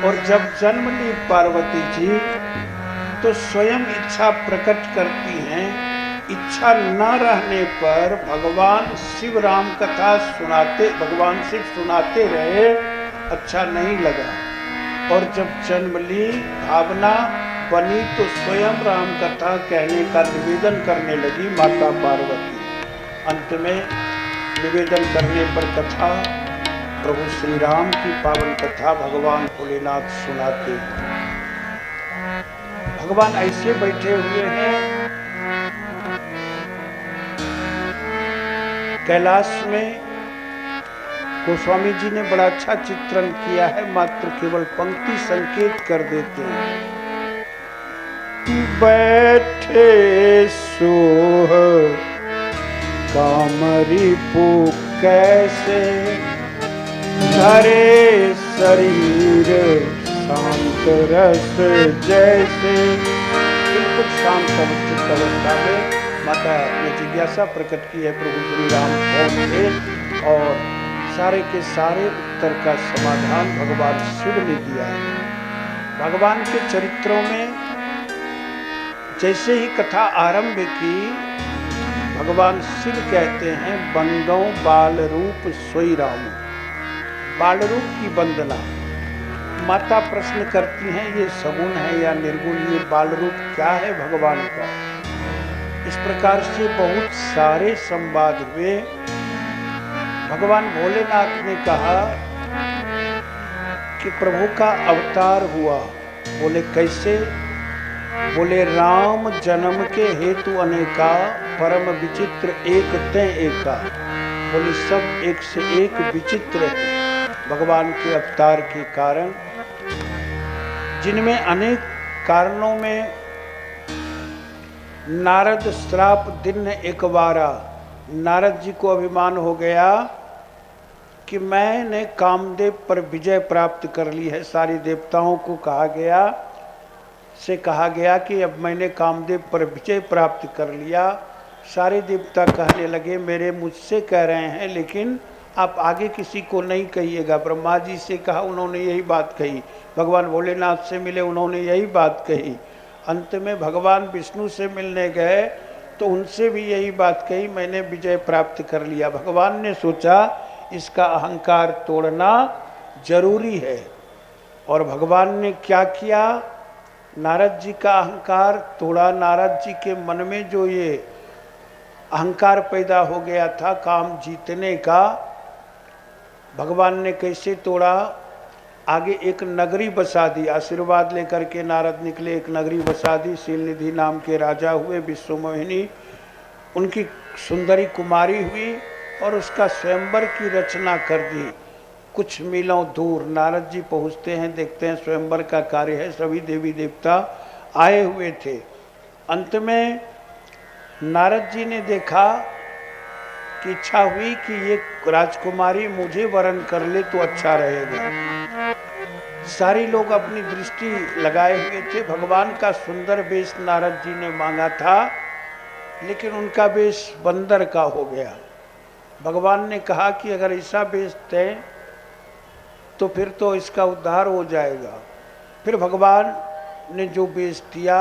और जब जन्म ली पार्वती जी तो स्वयं इच्छा प्रकट करती हैं। इच्छा न रहने पर भगवान शिव राम कथा सुनाते, भगवान शिव सुनाते रहे, अच्छा नहीं लगा। और जब जन्म ली, भावना बनी तो स्वयं राम कथा कहने का निवेदन करने लगी माता पार्वती। अंत में निवेदन करने पर कथा प्रभु श्री राम की पावन कथा भगवान भोलेनाथ सुनाते हैं। भगवान ऐसे बैठे हुए हैं कैलाश में। गोस्वामी जी ने बड़ा अच्छा चित्रण किया है, मात्र केवल पंक्ति संकेत कर देते हैं। बैठे सोह कामरी पू कैसे, धरे शरीर शांत रस जैसे। बिल्कुल शांत चित्त अवस्था में माता ने जिज्ञासा प्रकट की है प्रभु श्री राम कौन थे, और सारे के सारे उत्तर का समाधान भगवान शिव ने दिया है। भगवान के चरित्रों में जैसे ही कथा आरंभ की भगवान शिव कहते हैं बंदों बाल रूप सोई राम। बाल रूप की वंदना। माता प्रश्न करती हैं ये सगुण है या निर्गुण, ये बाल रूप क्या है भगवान का। इस प्रकार से बहुत सारे संवाद हुए। भगवान भोलेनाथ ने कहा कि प्रभु का अवतार हुआ। बोले कैसे? बोले राम जन्म के हेतु अनेका, परम विचित्र एक तय एका। बोले सब एक से एक विचित्र है भगवान के अवतार के कारण, जिनमें अनेक कारणों में नारद श्राप दिन एक बारा। नारद जी को अभिमान हो गया कि मैंने कामदेव पर विजय प्राप्त कर ली है। सारी देवताओं को कहा गया कि अब मैंने कामदेव पर विजय प्राप्त कर लिया। सारे देवता कहने लगे मेरे मुझसे कह रहे हैं लेकिन आप आगे किसी को नहीं कहिएगा। ब्रह्मा जी से कहा, उन्होंने यही बात कही। भगवान भोलेनाथ से मिले, उन्होंने यही बात कही। अंत में भगवान विष्णु से मिलने गए तो उनसे भी यही बात कही, मैंने विजय प्राप्त कर लिया। भगवान ने सोचा इसका अहंकार तोड़ना जरूरी है। और भगवान ने क्या किया? नारद जी का अहंकार तोड़ा। नारद जी के मन में जो ये अहंकार पैदा हो गया था काम जीतने का, भगवान ने कैसे तोड़ा? आगे एक नगरी बसा दी। आशीर्वाद लेकर के नारद निकले, एक नगरी बसा दी। शीलनिधि नाम के राजा हुए, विश्वमोहिनी उनकी सुंदरी कुमारी हुई और उसका स्वयंवर की रचना कर दी। कुछ मीलों दूर नारद जी पहुँचते हैं, देखते हैं स्वयंवर का कार्य है, सभी देवी देवता आए हुए थे। अंत में नारद जी ने देखा कि इच्छा हुई कि ये राजकुमारी मुझे वरण कर ले तो अच्छा रहेगा। सारे लोग अपनी दृष्टि लगाए हुए थे। भगवान का सुंदर वेश नारद जी ने मांगा था लेकिन उनका वेश बंदर का हो गया। भगवान ने कहा कि अगर ऐसा वेश दें तो फिर तो इसका उद्धार हो जाएगा। फिर भगवान ने जो बेच दिया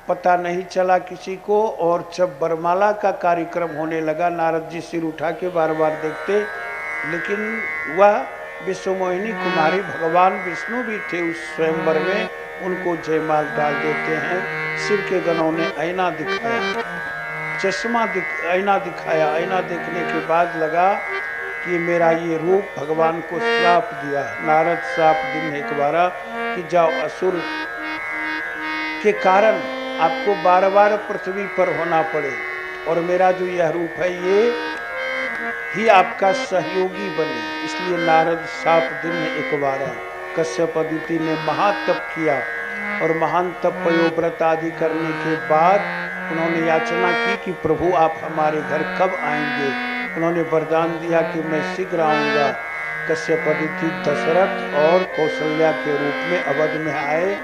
पता नहीं चला किसी को। और जब वरमाला का कार्यक्रम होने लगा, नारद जी सिर उठा के बार बार देखते, लेकिन वह विश्वमोहिनी कुमारी भगवान विष्णु भी थे उस स्वयंवर में, उनको जयमाल डाल देते हैं। शिव के गणों ने आईना दिखाया, आईना दिखाया। आईना देखने के बाद लगा कि मेरा ये रूप, भगवान को श्राप दिया। नारद श्राप दिन एक बारा कि जाओ असुर के कारण आपको बार बार पृथ्वी पर होना पड़े और मेरा जो यह रूप है ये ही आपका सहयोगी बने। इसलिए नारद श्राप दिन एक बारा। कश्यप अदिति ने महातप किया और महान तप पयोव्रत आदि करने के बाद उन्होंने याचना की कि प्रभु आप हमारे घर कब आएंगे। उन्होंने वरदान दिया कि मैं शीघ्र आऊँगा। कश्यप अदिति दशरथ और कौशल्या के रूप में अवध में आए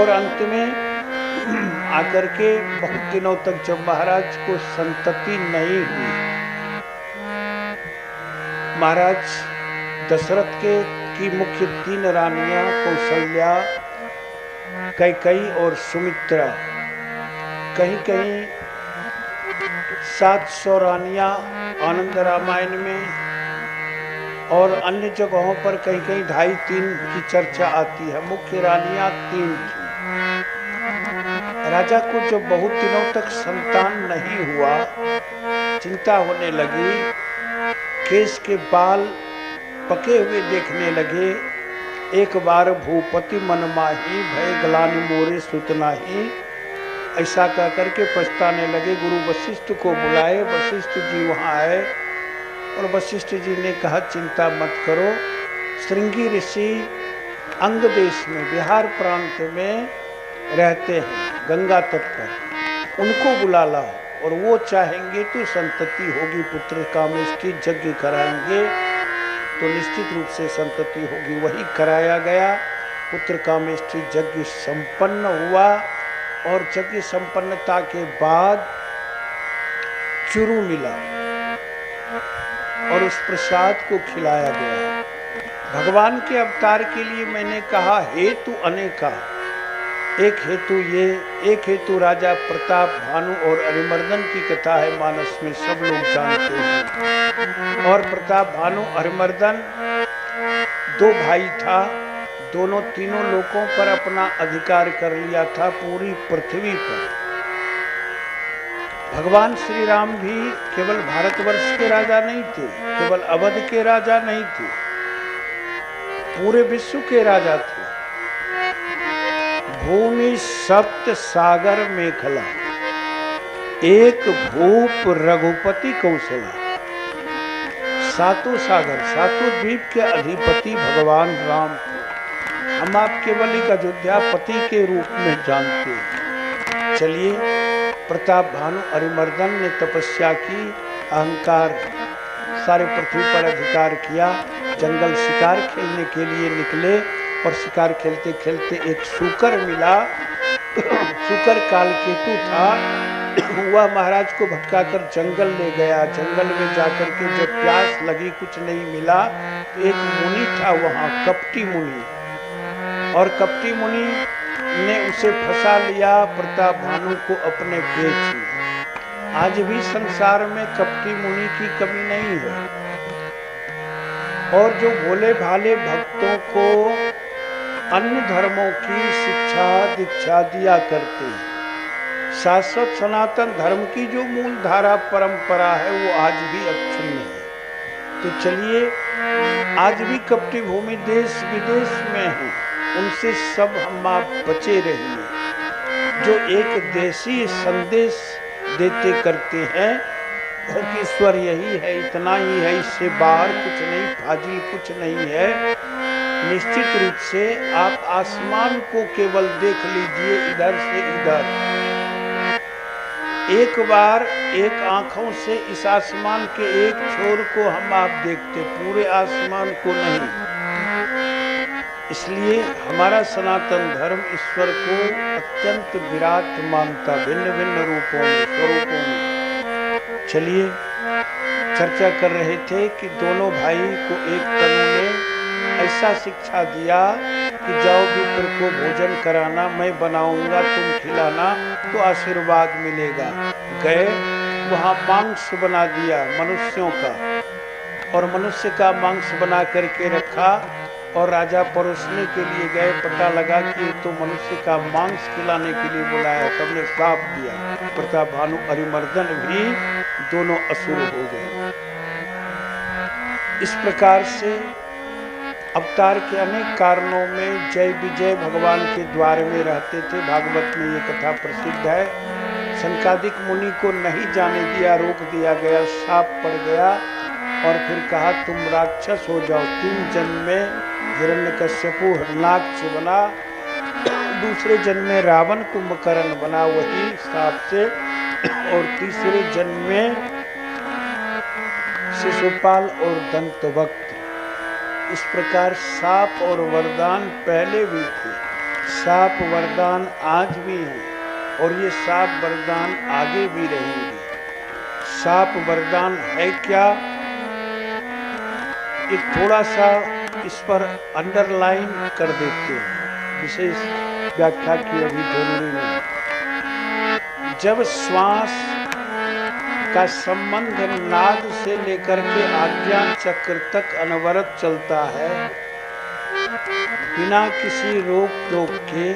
और अंत में आकर के बहुत दिनों तक जब महाराज को संतति नहीं हुई, महाराज दशरथ की मुख्य 3 रानियां कौशल्या, कैकेयी और सुमित्रा, कहीं कहीं 700 रानियां आनंद रामायण में और अन्य जगहों पर कहीं कहीं 2.5-3 की चर्चा आती है। मुख्य रानियां 3 थी। राजा को जब बहुत दिनों तक संतान नहीं हुआ, चिंता होने लगी। केश के बाल पके हुए देखने लगे। एक बार भूपति मन माही, भय ग्लानि मोरे सुत नाही। ऐसा कह करके पछताने लगे। गुरु वशिष्ठ को बुलाए। वशिष्ठ जी वहाँ आए और वशिष्ठ जी ने कहा चिंता मत करो, श्रृंगी ऋषि अंग देश में बिहार प्रांत में रहते हैं गंगा तट पर, उनको बुला लाओ और वो चाहेंगे तो संतति होगी, पुत्र कामेष्टि यज्ञ कराएंगे तो निश्चित रूप से संतति होगी। वही कराया गया। पुत्र कामेष्टि यज्ञ संपन्न हुआ और यज्ञ संपन्नता के बाद चुरू मिला और उस प्रसाद को खिलाया गया। भगवान के अवतार के लिए मैंने कहा हेतु अनेका, एक हेतु ये, एक हेतु राजा प्रताप भानु और अरिमर्दन की कथा है, मानस में सब लोग जानते हैं। और प्रताप भानु अरिमर्दन दो भाई था, दोनों तीनों लोकों पर अपना अधिकार कर लिया था, पूरी पृथ्वी पर। भगवान श्री राम भी केवल भारतवर्ष के राजा नहीं थे, केवल अवध के राजा नहीं थे, पूरे विश्व के राजा थे। भूमि सप्त सागर मेखला, एक भूप रघुपति कौशला। सातों सागर, सातों द्वीप के अधिपति भगवान राम थे। हम आप केवल एक अयोध्यापति के रूप में जानते हैं। चलिए, प्रताप भानु अरिमर्दन ने तपस्या की, अहंकार सारे पृथ्वी पर अधिकार किया, जंगल शिकार खेलने के लिए निकले और शिकार खेलते खेलते एक सूकर मिला। सूकर कालकेतु था, वह महाराज को भटकाकर जंगल ले गया। जंगल में जाकर के जब प्यास लगी, कुछ नहीं मिला, तो एक मुनि था वहां, कपटी मुनि, और कपटी मुनि ने उसे फंसा लिया, प्रताप भानु को अपने पेट में। आज भी संसार में कपटी मुनि की कमी नहीं है, और जो भोले भाले भक्तों को अन्य धर्मों की शिक्षा दीक्षा दिया करते हैं। शाश्वत सनातन धर्म की जो मूल धारा परंपरा है वो आज भी अक्षुण्ण है। तो चलिए, आज भी कपटी भूमि देश विदेश में है, उनसे सब हम आप बचे रहिए। जो एक देशी संदेश देते करते हैं कि ईश्वर यही है, इतना ही है, इससे बाहर कुछ नहीं, फाजिल कुछ नहीं है। निश्चित रूप से आप आसमान को केवल देख लीजिए, इधर से इधर। एक बार एक आंखों से इस आसमान के एक छोर को हम आप देखते, पूरे आसमान को नहीं। इसलिए हमारा सनातन धर्म ईश्वर को अत्यंत विराट मानता, भिन्न भिन्न रूपों में, स्वरूपों में। चलिए, चर्चा कर रहे थे कि दोनों भाई को एक तनु ने ऐसा शिक्षा दिया कि जाओ विप्र को भोजन कराना, मैं बनाऊंगा, तुम खिलाना तो आशीर्वाद मिलेगा। गए, वहां मांस बना दिया मनुष्यों का, और मनुष्य का मांस बना करके रखा, और राजा परोसने के लिए गए, पता लगा कि तो मनुष्य का मांस खिलाने के लिए बुलाया, सबने श्राप दिया। प्रताप भानु अरिमर्दन भी दोनों असुर हो गए। इस प्रकार से अवतार के अनेक कारणों में जय विजय भगवान के द्वार में रहते थे। भागवत में ये कथा प्रसिद्ध है। शंकादिक मुनि को नहीं जाने दिया, रोक दिया गया, शाप पड़ गया, और फिर कहा तुम राक्षस हो जाओ। 3 जन्म में हिरण्यकश्यपु हिरण्याक्ष बना, दूसरे जन्म में रावण कुंभकर्ण बना वही शाप से, और तीसरे जन्म में शिशुपाल और दंतवक्त। इस प्रकार शाप और वरदान पहले भी थे, शाप वरदान आज भी हैं, और ये शाप वरदान आगे भी रहेंगे। शाप वरदान है क्या, एक थोड़ा सा इस पर अंडरलाइन कर देते हैं, विशेष व्याख्या की अभी जरूरी नहीं। जब श्वास का संबंध नाद से लेकर के आज्ञा चक्र तक अनवरत चलता है, बिना किसी रोक टोक के,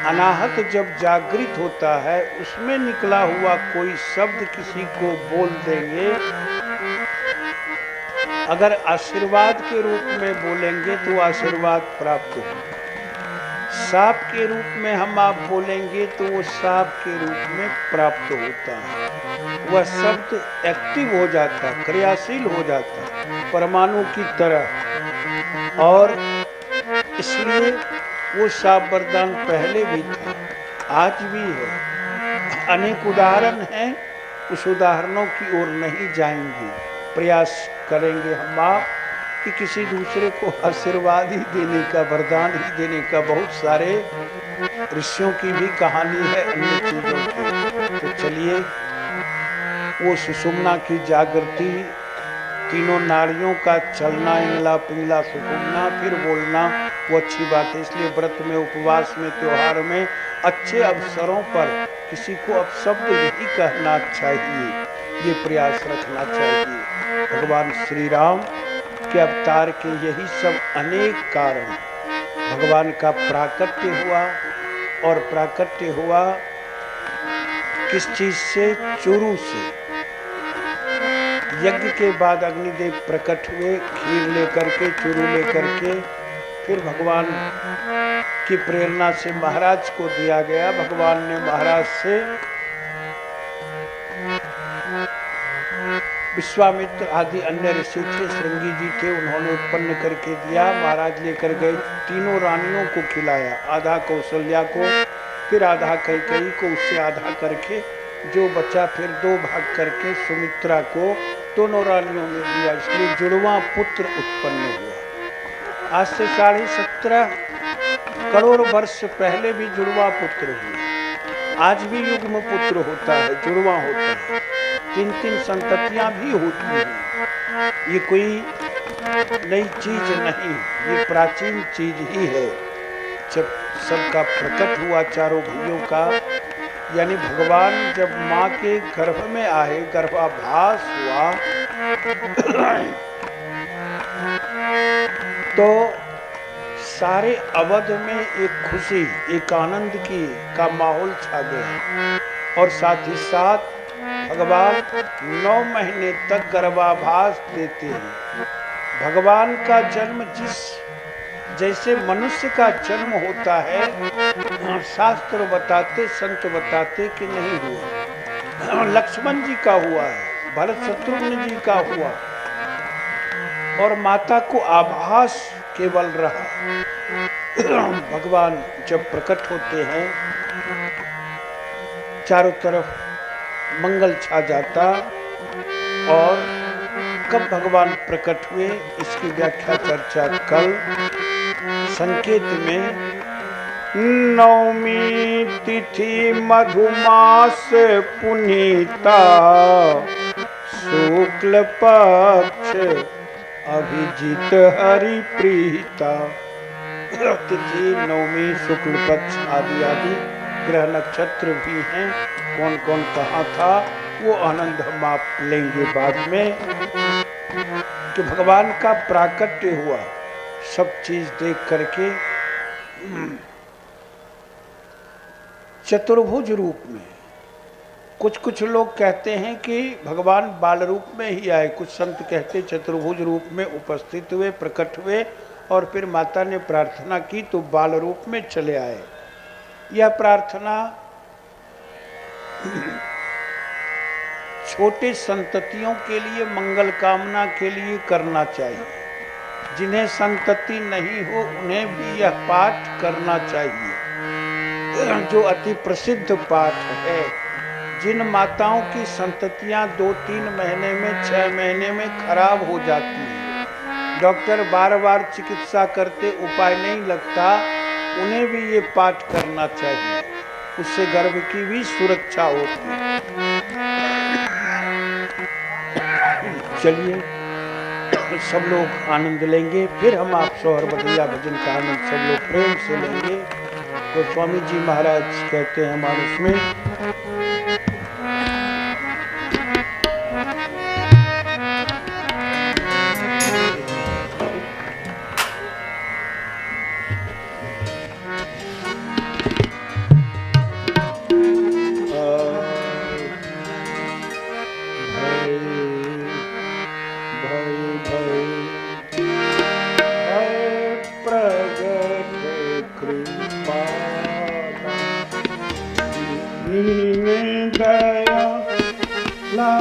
अनाहत जब जागृत होता है, उसमें निकला हुआ कोई शब्द किसी को बोल देंगे, अगर आशीर्वाद के रूप में बोलेंगे तो आशीर्वाद प्राप्त हो, साप के रूप में हम आप बोलेंगे तो वो साप के रूप में प्राप्त होता है। वह शब्द एक्टिव हो जाता, क्रियाशील हो जाता, परमाणु की तरह। और इसलिए वो शाप वरदान पहले भी था, आज भी है। अनेक उदाहरण हैं, उस उदाहरणों की ओर नहीं जाएंगे। प्रयास करेंगे हम आप कि किसी दूसरे को आशीर्वाद ही देने का, वरदान ही देने का। बहुत सारे ऋषियों की भी कहानी है अन्य चीजों की। तो चलिए, वो सुषुम्ना की जागृति तीनों नारियों का चलना, इंगला पिंगला सुकुमना, फिर बोलना, वो अच्छी बात है। इसलिए व्रत में, उपवास में, त्योहार में, अच्छे अवसरों पर किसी को अपशब्द नहीं कहना चाहिए, ये प्रयास रखना चाहिए। भगवान श्री राम के अवतार के यही सब अनेक कारण हैं। भगवान का प्राकट्य हुआ, और प्राकट्य हुआ किस चीज से? चुरु से। यज्ञ के बाद अग्निदेव प्रकट हुए, खीर लेकर के, चुरु लेकर के, फिर भगवान की प्रेरणा से महाराज को दिया गया। भगवान ने महाराज से विश्वामित्र आदि अन्य ऋषि थे, श्रृंगी जी थे, उन्होंने उत्पन्न करके दिया। महाराज लेकर गए, तीनों रानियों को खिलाया, आधा कौशल्या को, फिर आधा कैकेयी को, उससे आधा करके जो बचा फिर 2 भाग करके सुमित्रा को, दोनों रानियों में दिया। इसलिए जुड़वा पुत्र उत्पन्न हुआ। आज से 17.5 करोड़ वर्ष पहले भी जुड़वा पुत्र हुए। आज भी युग्म पुत्र होता है, जुड़वा होता है, 3-3 संततियां भी होती हैं। ये कोई नई चीज नहीं, ये प्राचीन चीज ही है। जब सबका प्रकट हुआ चारों भाइयों का, यानी भगवान जब माँ के गर्भ में आए, गर्भाभास हुआ तो सारे अवध में एक खुशी, एक आनंद का माहौल छा गया। और साथ ही साथ भगवान 9 महीने तक गर्भाभास देते हैं। भगवान का जन्म जैसे मनुष्य का जन्म होता है, शास्त्र बताते, संत बताते कि नहीं हुआ। लक्ष्मण जी का हुआ है, भरत शत्रुघ्न जी का हुआ, और माता को आभास केवल रहा। भगवान जब प्रकट होते हैं, चारों तरफ मंगल छा जाता। और कब भगवान प्रकट हुए, इसकी व्याख्या चर्चा कल। संकेत में 9वीं तिथि मधुमास पुनीता, शुक्ल पक्ष अभिजीत हरि प्रीता। तिथि 9वीं, शुक्ल पक्ष आदि आदि ग्रह नक्षत्र भी हैं। कौन कौन कहाँ था वो आनंद हम आप लेंगे बाद में। कि भगवान का प्राकट्य हुआ, सब चीज देख करके चतुर्भुज रूप में। कुछ लोग कहते हैं कि भगवान बाल रूप में ही आए, कुछ संत कहते चतुर्भुज रूप में उपस्थित हुए, प्रकट हुए, और फिर माता ने प्रार्थना की तो बाल रूप में चले आए। यह प्रार्थना छोटे संततियों के लिए, मंगल कामना के लिए करना चाहिए। जिन्हें संतति नहीं हो उन्हें भी यह पाठ करना चाहिए, जो अति प्रसिद्ध पाठ है। जिन माताओं की संततियां 2-3 महीने में, 6 महीने में खराब हो जाती हैं, डॉक्टर बार बार चिकित्सा करते, उपाय नहीं लगता, उन्हें भी ये पाठ करना चाहिए। उससे गर्भ की भी सुरक्षा होती है। चलिए सब लोग आनंद लेंगे, फिर हम आप सोहर बदलिया भजन का आनंद सब लोग प्रेम से लेंगे। तो स्वामी जी महाराज कहते हैं मानस में, दयाला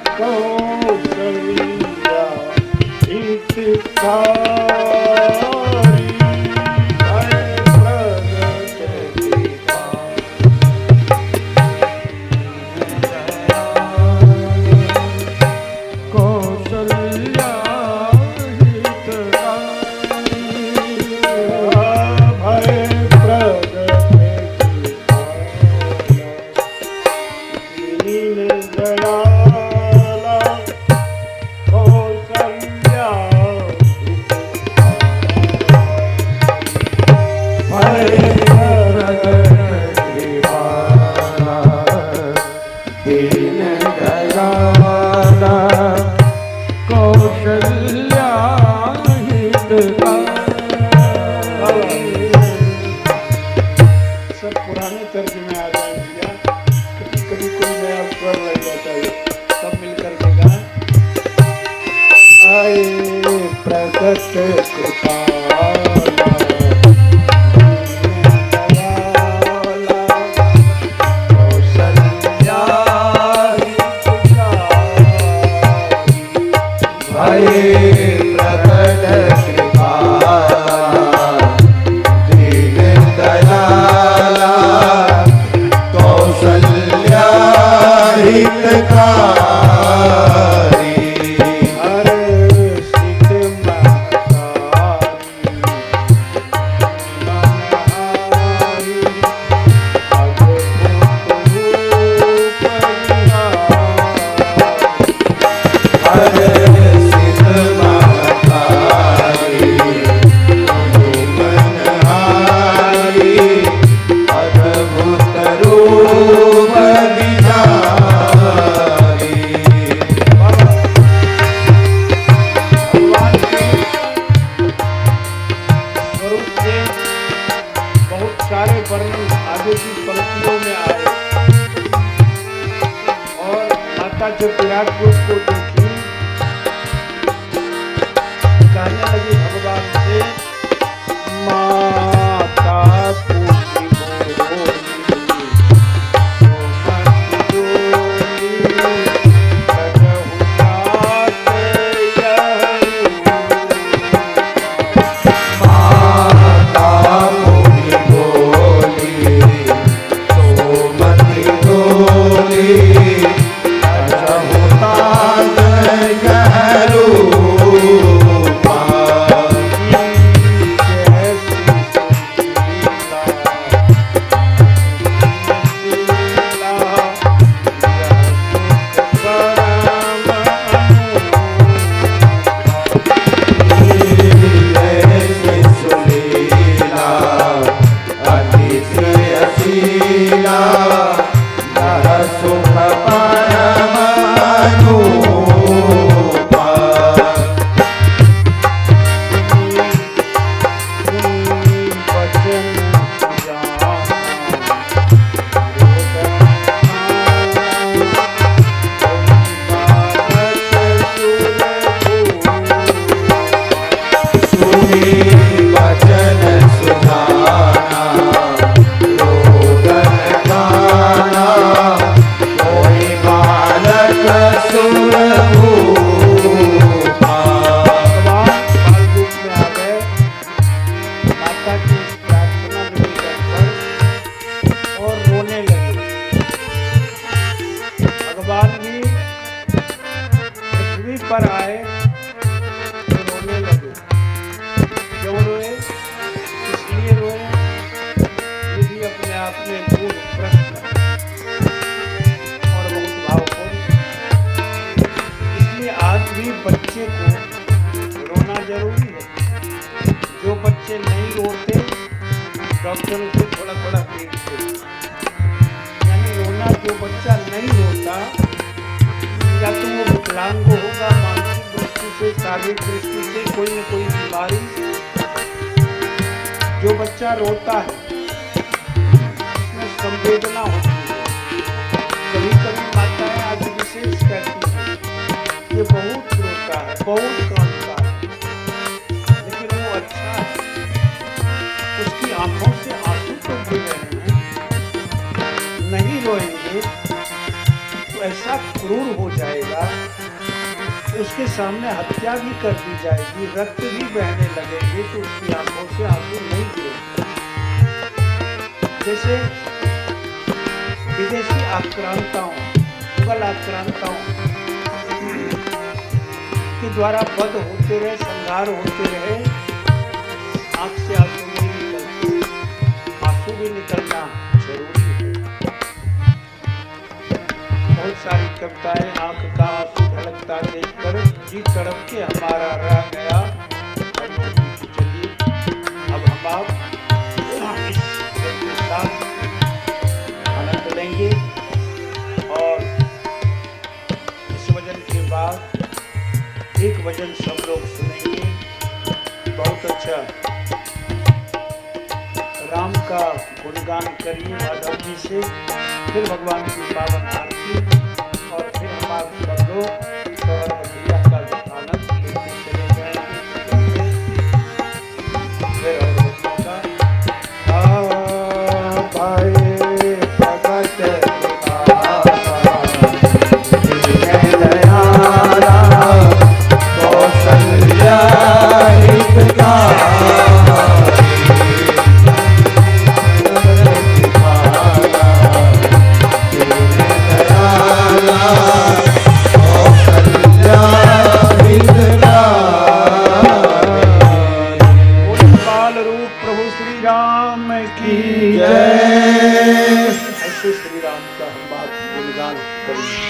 कौशल्या कौशल्या सब पुराने तर्जुमे आ जाएंगे, कभी कभी कोई नया स्वर लग जाता है, सब मिलकर के गाएं। आए प्रगट कृपाला जब विराट रूप को देखी, कहने लगी भगवान से, माता पूजी मोरी, पर आए तो रोने लगे। क्यों रोए, इसलिए रोए, ये भी अपने आप में पूर्ण प्रश्न और बहुत भावपूर्ण। इसलिए आज भी बच्चे को रोना जरूरी है। जो बच्चे नहीं रोते डॉक्टर उसे थोड़ा थोड़ा पीटते, यानी रोना जो बच्चा नहीं रोता या तो वो विकलांग होगा, मानसिक दृष्टि से, शारीरिक दृष्टि से कोई न कोई बीमारी। जो बच्चा रोता है उसमें संवेदना होती है। कभी कभी माताएं आज विशेष कहती हैं ये बहुत रोता है, बहुत कांदता है, लेकिन वो अच्छा है, उसकी आंखों से आंसू तो गिर रहे हैं। नहीं रोएंगे ऐसा क्रूर हो जाएगा कि उसके सामने हत्या भी कर दी जाएगी, रक्त भी बहने लगेंगे तो उसकी आंखों से आंसू नहीं गिरेंगे। जैसे विदेशी आक्रांताओं, मुगल आक्रांताओं के द्वारा वध होते रहे, संहार होते रहे, आंख से आंसू नहीं निकलते। आंसू भी निकलना जरूरी है। बहुत सारी कविताएं आंख का आंसू ढलकता देखकर जी तड़प के हमारा रह गया। चलिए अब हम आप इस के साथ आनंद लेंगे और इस वजन के बाद एक एक भजन सब लोग सुनेंगे। बहुत अच्छा राम का गुणगान करिए माधव जी से, फिर भगवान की पावन आरती और फिर हम आप सब लोग सौर भैया का आनंद लेते चले जाएंगे। फिर और बच्चों का भाई भगत श्री राम का हम बात गुणगान करेंगे।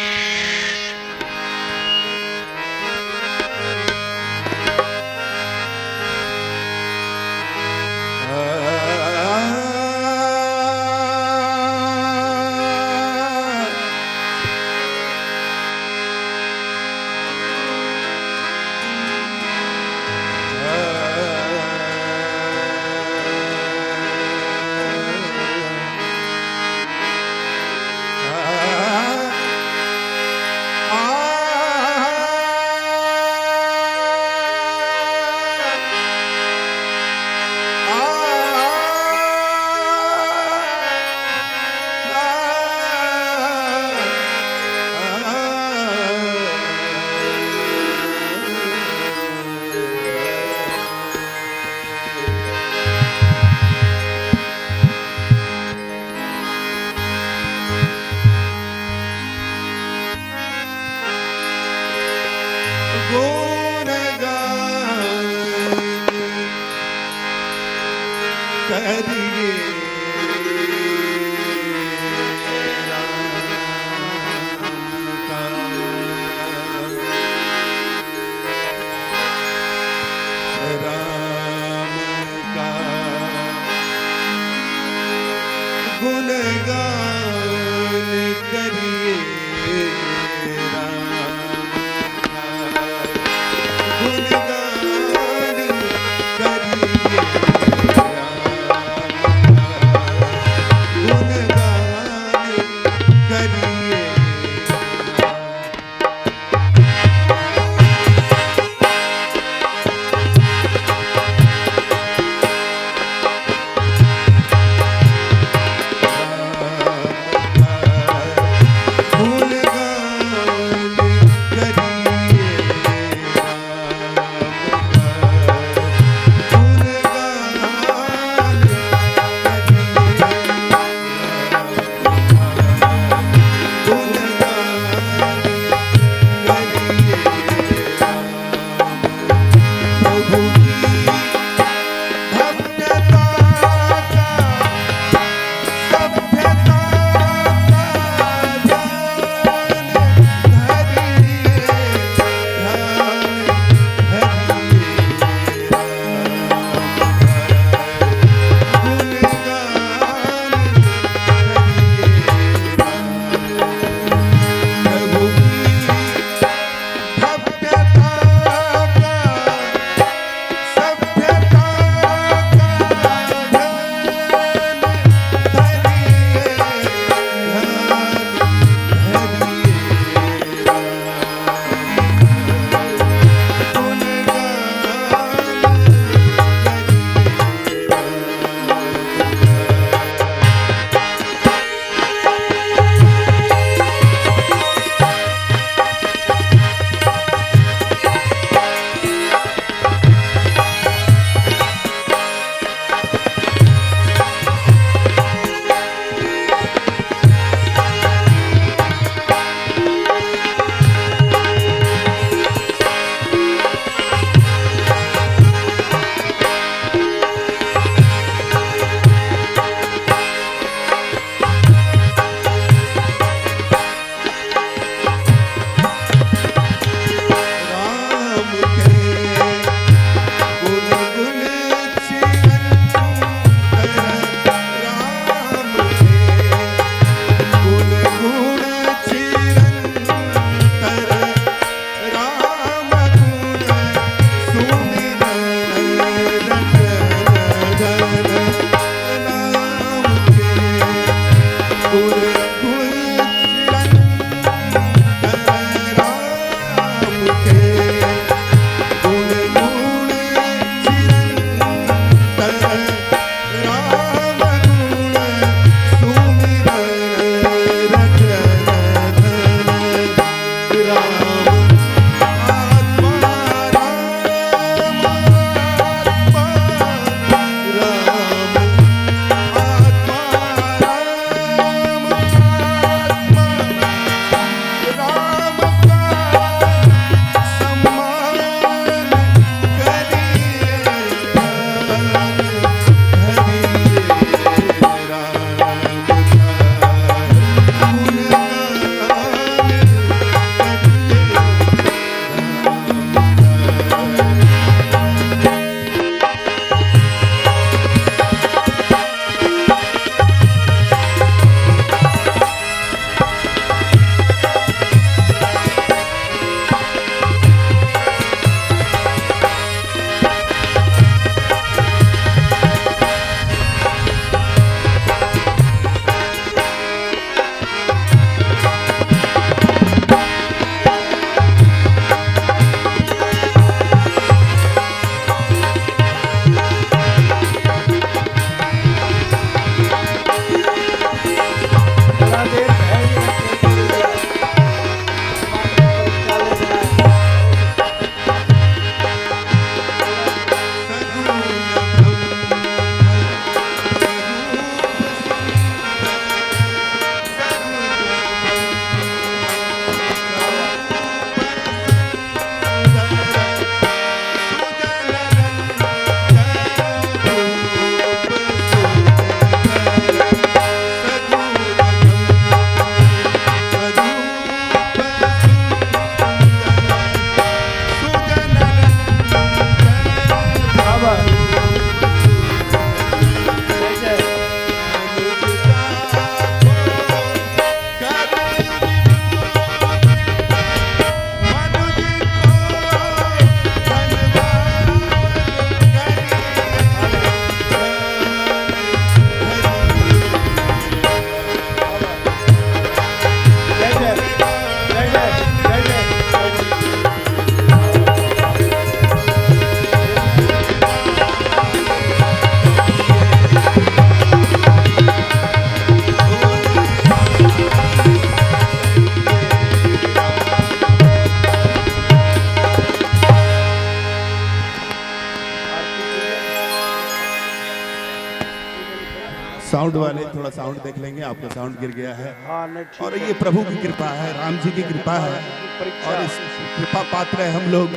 साउंड वाले थोड़ा साउंड देख लेंगे, आपका साउंड गिर गया है। हाँ नहीं ठीक और है। ये प्रभु की कृपा है, राम जी की कृपा है, परीक्षा। और इस कृपा पात्र है हम लोग।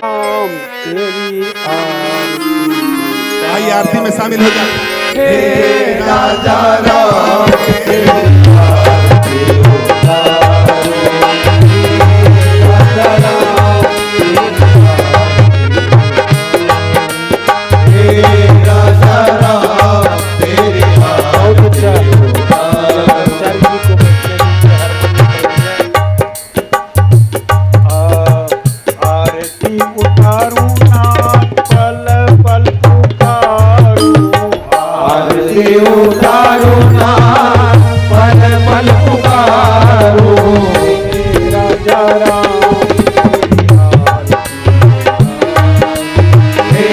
राम तेरी आरती। आइए आरती में शामिल हो जाए। हे राजा राम बहुत अच्छा। आचार्य जी को बैठने दीजिए, हारमोनियम बजाएं। आरती उतारूं ना पल पल पुकारूं। आरती उतारो ना पल पल पुकारो। हे राजा राम तेरी आरती। हे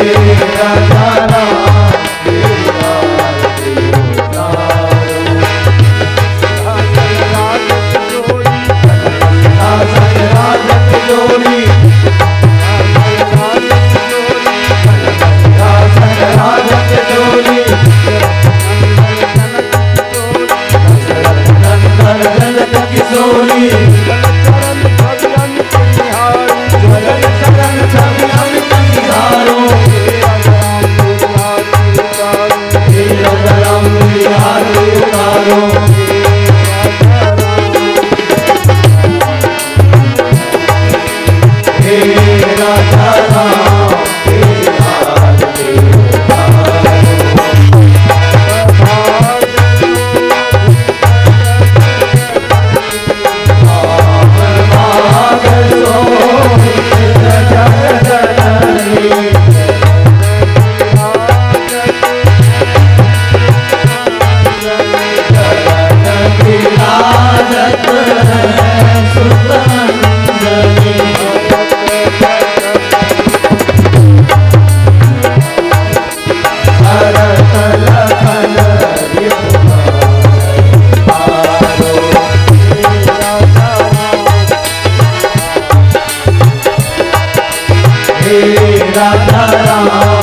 राजा राम तेरी आरती उतारो। राजत जोड़ी, दासन राजत जोड़ी, दासन राजत जोड़ी, नंदन जनक किशोरी, ज्वलन शरण छवि अमित निहारो। हे राजा राम तेरी आरती उतारो। हे राजा राम तेरी आरती उतारो। राधा राम